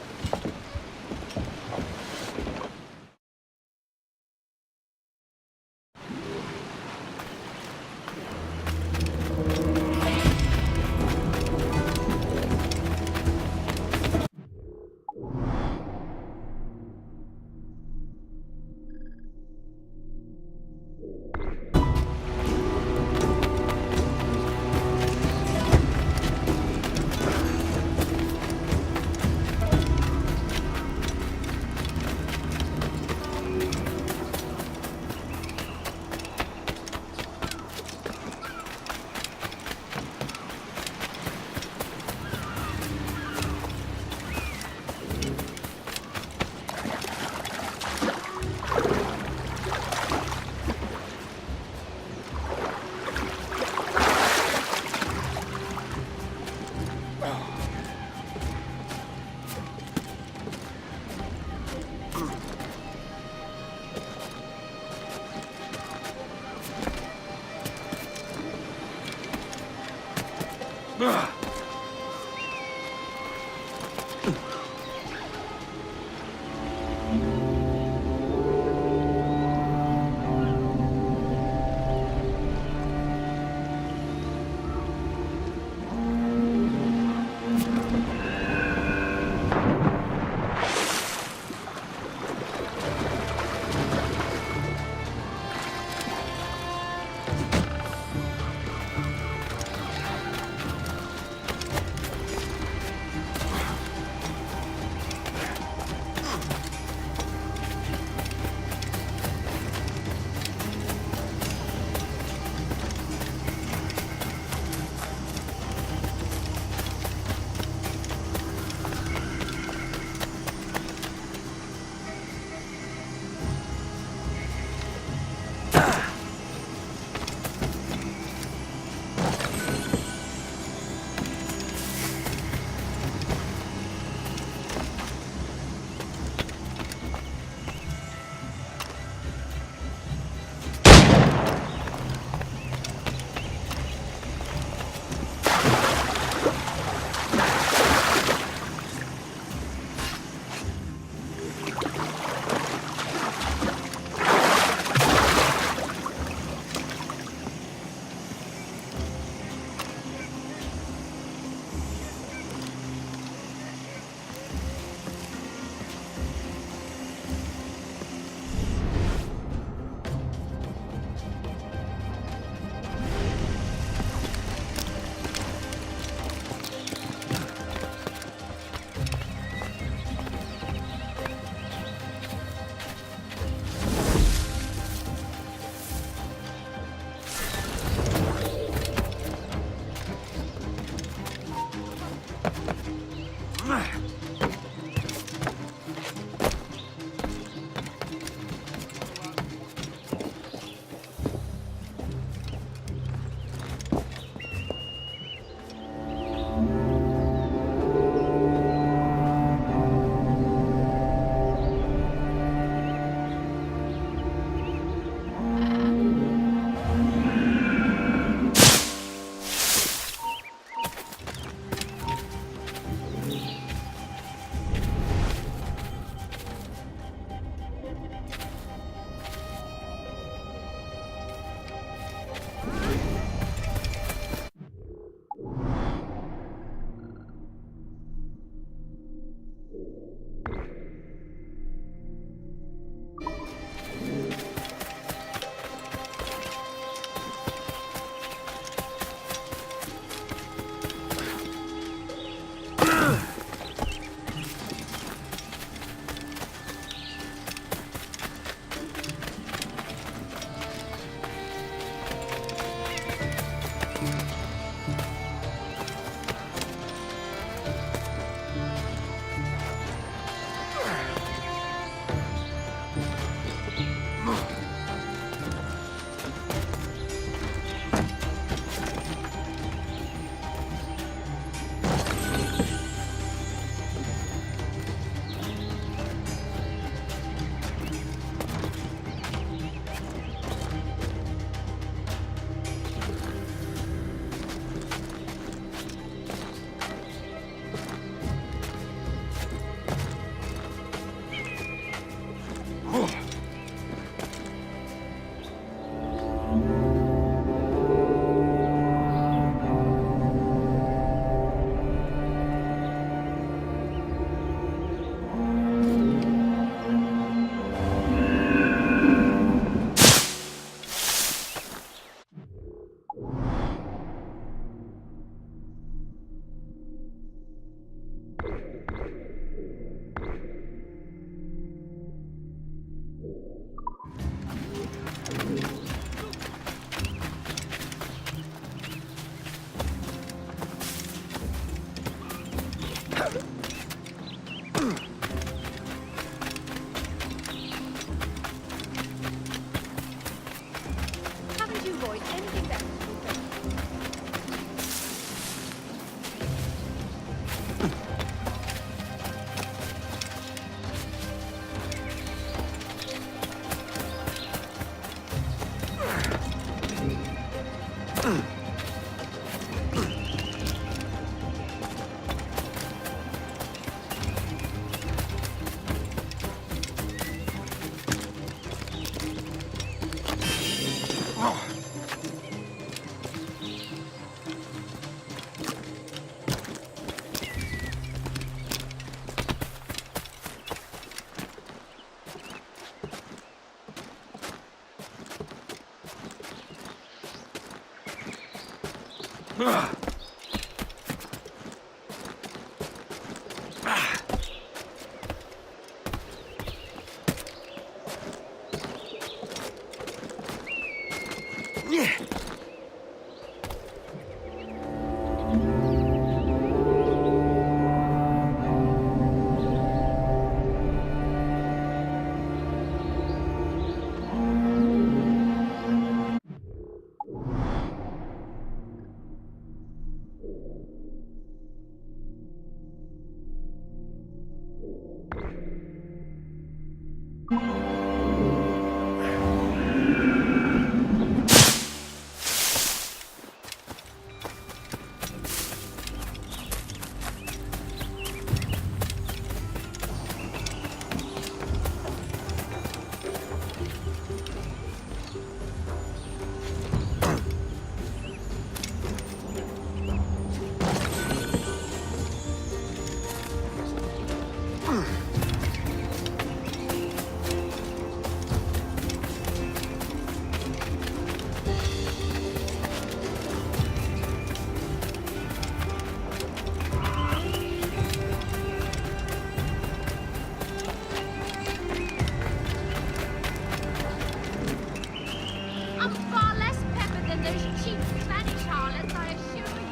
I'm far less peppered than those cheap Spanish harlots, I assure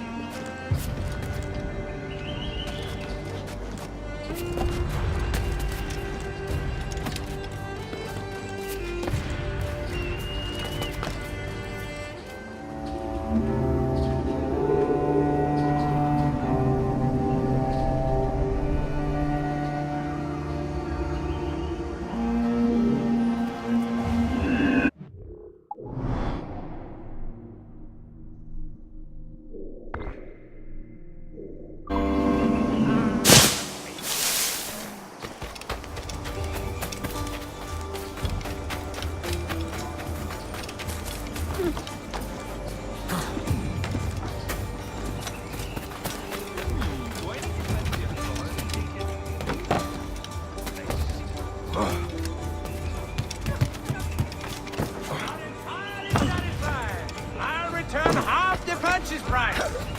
I'll return half the purchase price.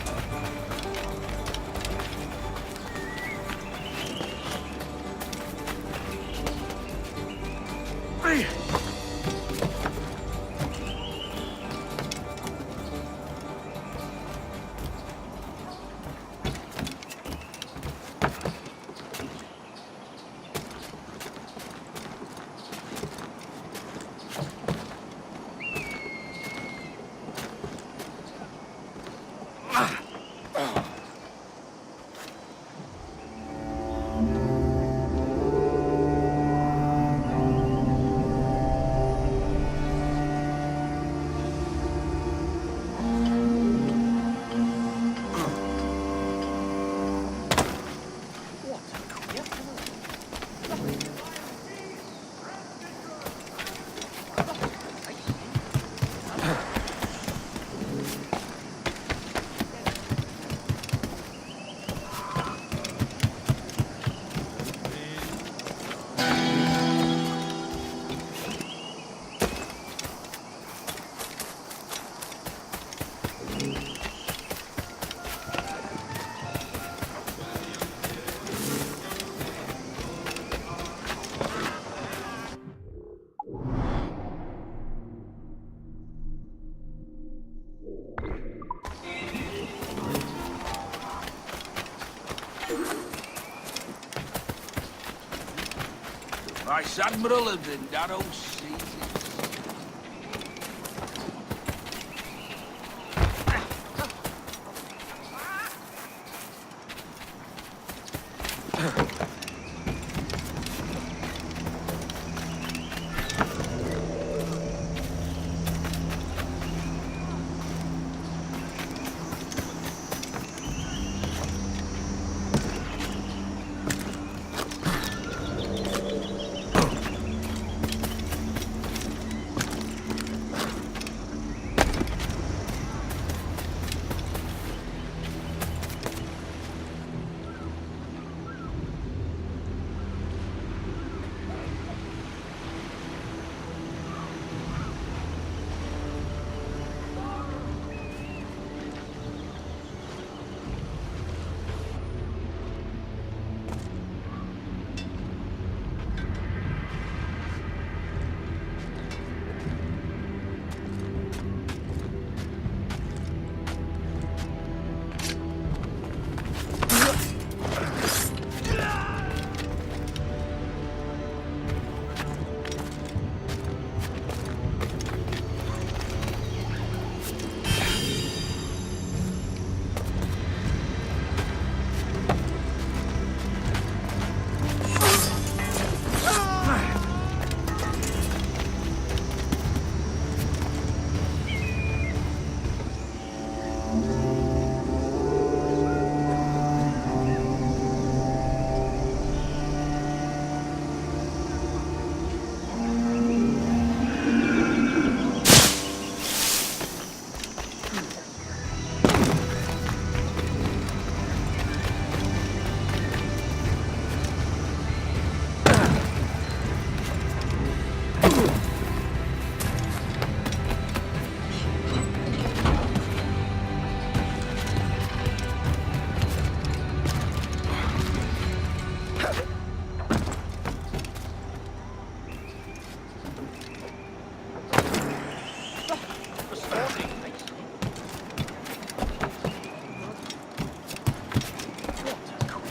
Vice Admiral of the Narrow Seas.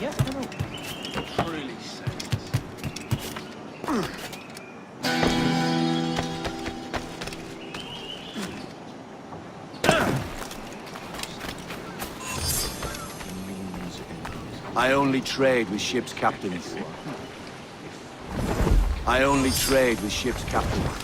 Yes, I know. Truly sexist. I only trade with ship's captains. I only trade with ship's captains.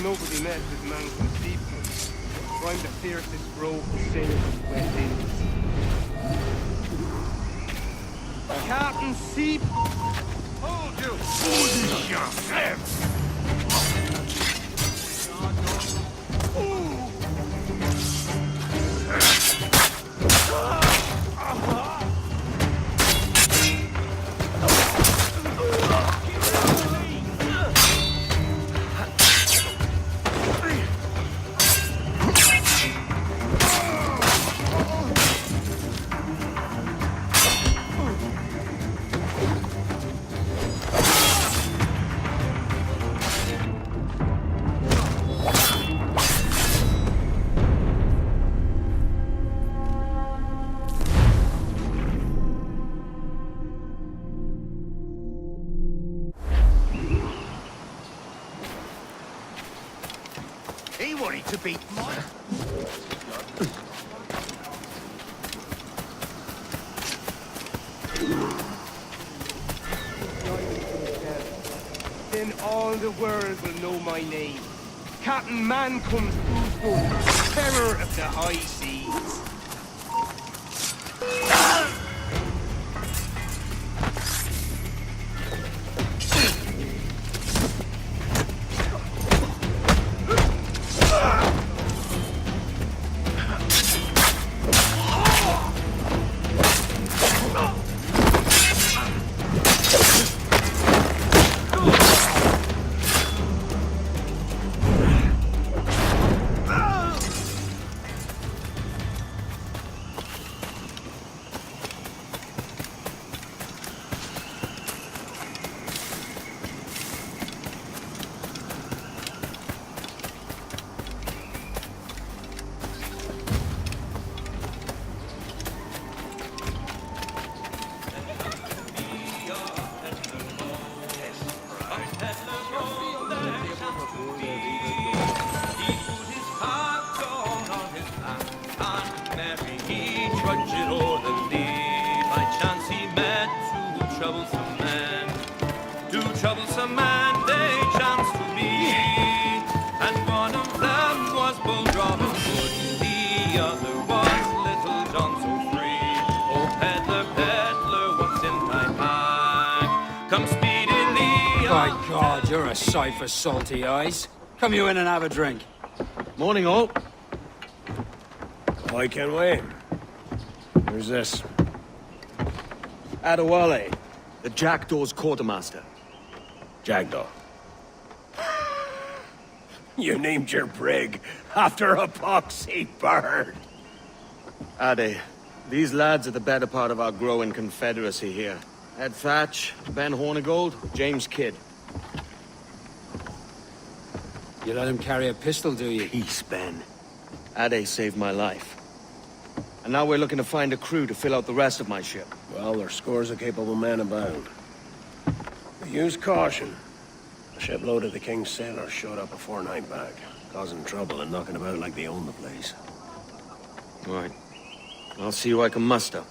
Nobody met with man from Steepman. For I'm the fiercest rogue sailor of West Indies. Captain Seep! Hold you! Hold yourself! He wanted to beat mine. Then all the world will know my name. Captain Man comes Uzo, terror of the high seas. You're a sight for salty eyes. Come you in and have a drink. Morning, all. Hi, Kenway. Who's this? Adewale, the Jackdaw's quartermaster. Jackdaw. You named your brig after a poxy bird. Ade, These lads are the better part of our growing confederacy here. Ed Thatch, Ben Hornigold, James Kidd. You let him carry a pistol, do you? Peace, Ben. Ade saved my life. And now we're looking to find a crew to fill out the rest of my ship. Well, there's scores of capable men abound. But use caution. A shipload of the King's sailors showed up a fortnight back, causing trouble and knocking about like they own the place. Right. I'll see who I can muster.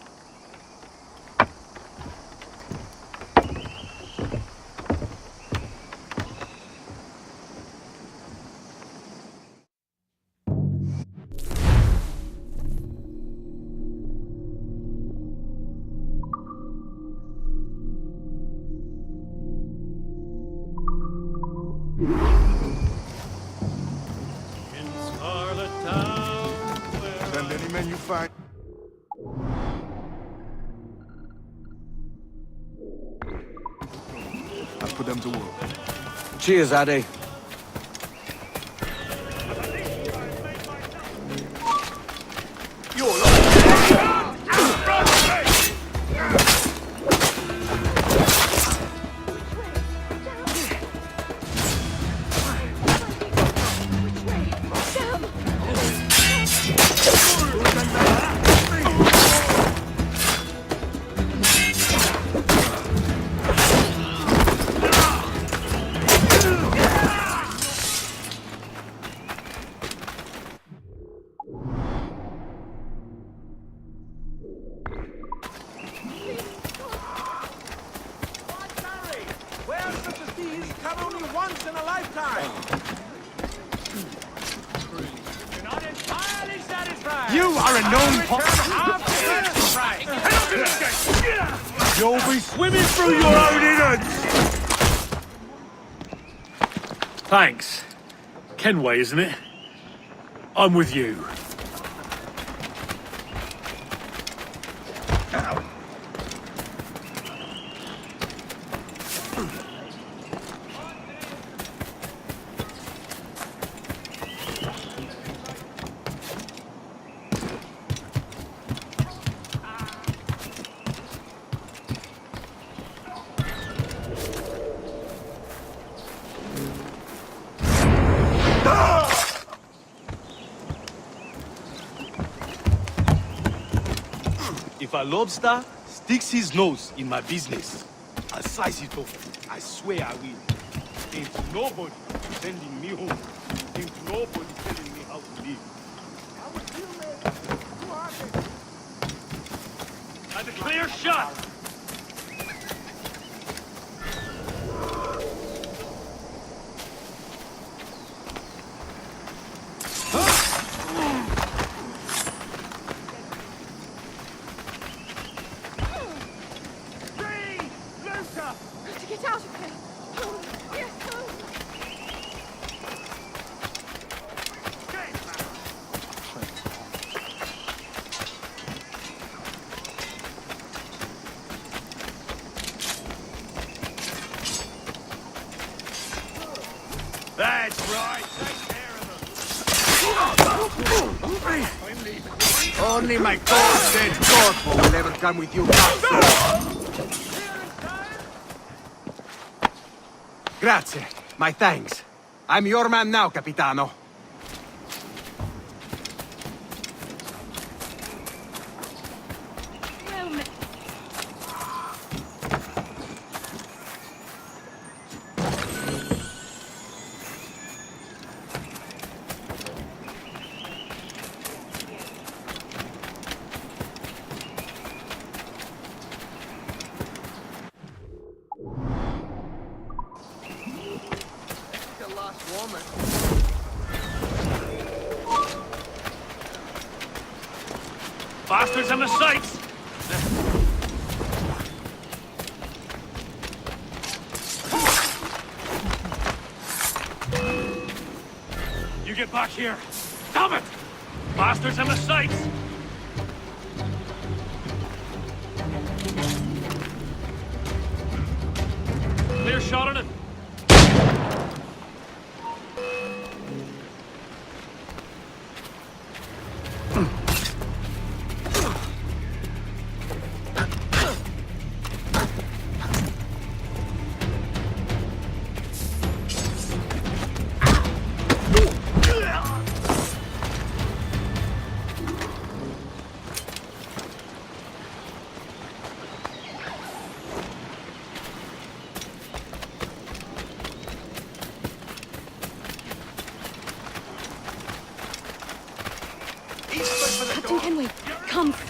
Send any men you find. I'll put them to work. Cheers, Ade. You are a known You'll be swimming through your own innards! Thanks. Kenway, isn't it? I'm with you. If a lobster sticks his nose in my business, I'll slice it off. I swear I will. Ain't nobody sending me home. Ain't nobody telling me how to live. That's a clear shot! Get out of here! Oh, yes, oh. That's right! Take care of them! Only my cold dead corporal will ever come with you back. Grazie. My thanks. I'm your man now, Capitano. Bastards on the sights! You get back here! Stop it! Bastards on the sights! Clear shot on it!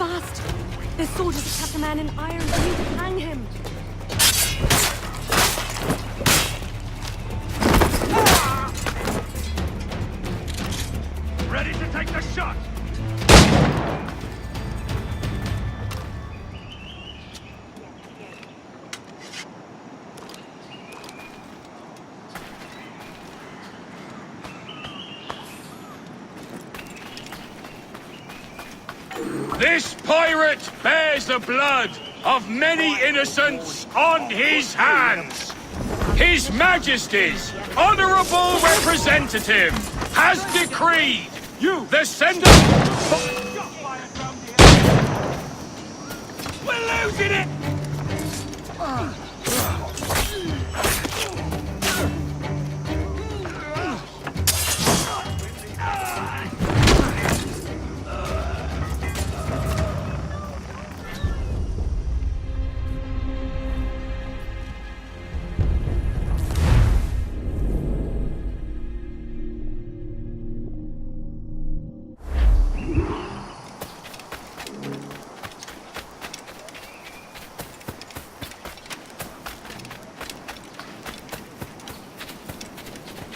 fast! There's soldiers that catch a man in irons and need to hang him! Ready to take the shot! This pirate bears the blood of many innocents on his hands. His Majesty's honorable representative has decreed the sender... We're losing it!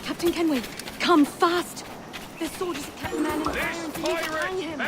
Captain Kenway, come fast! There's soldiers that catch a man in irons and need to hang him!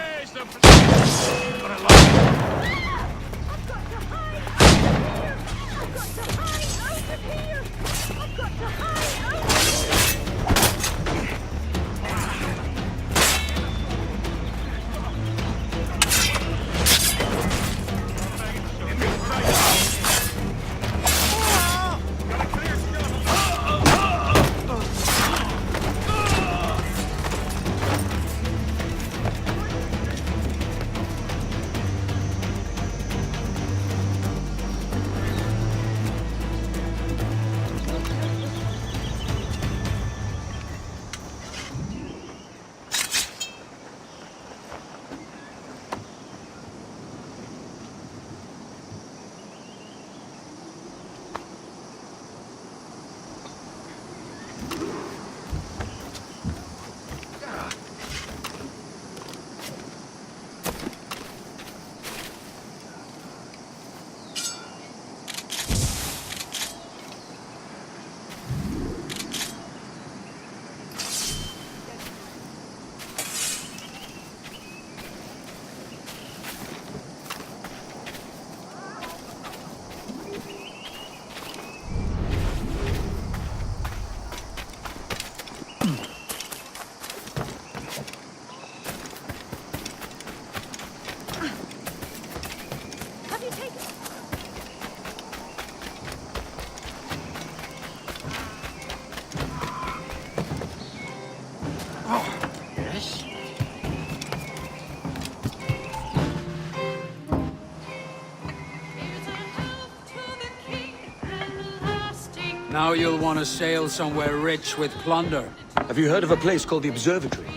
Now you'll want to sail somewhere rich with plunder. Have you heard of a place called the Observatory?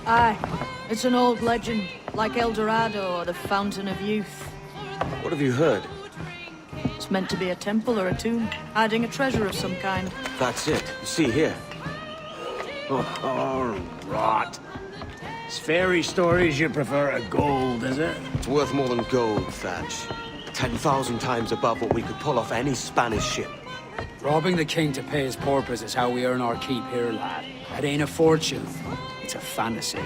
Aye. It's an old legend, like El Dorado or the Fountain of Youth. What have you heard? It's meant to be a temple or a tomb, hiding a treasure of some kind. That's it. You see here. Oh, rot. It's fairy stories you prefer to gold, is it? It's worth more than gold, Thatch. 10,000 times above what we could pull off any Spanish ship. Robbing the king to pay his porpoise is how we earn our keep here, lad. It ain't a fortune. It's a fantasy.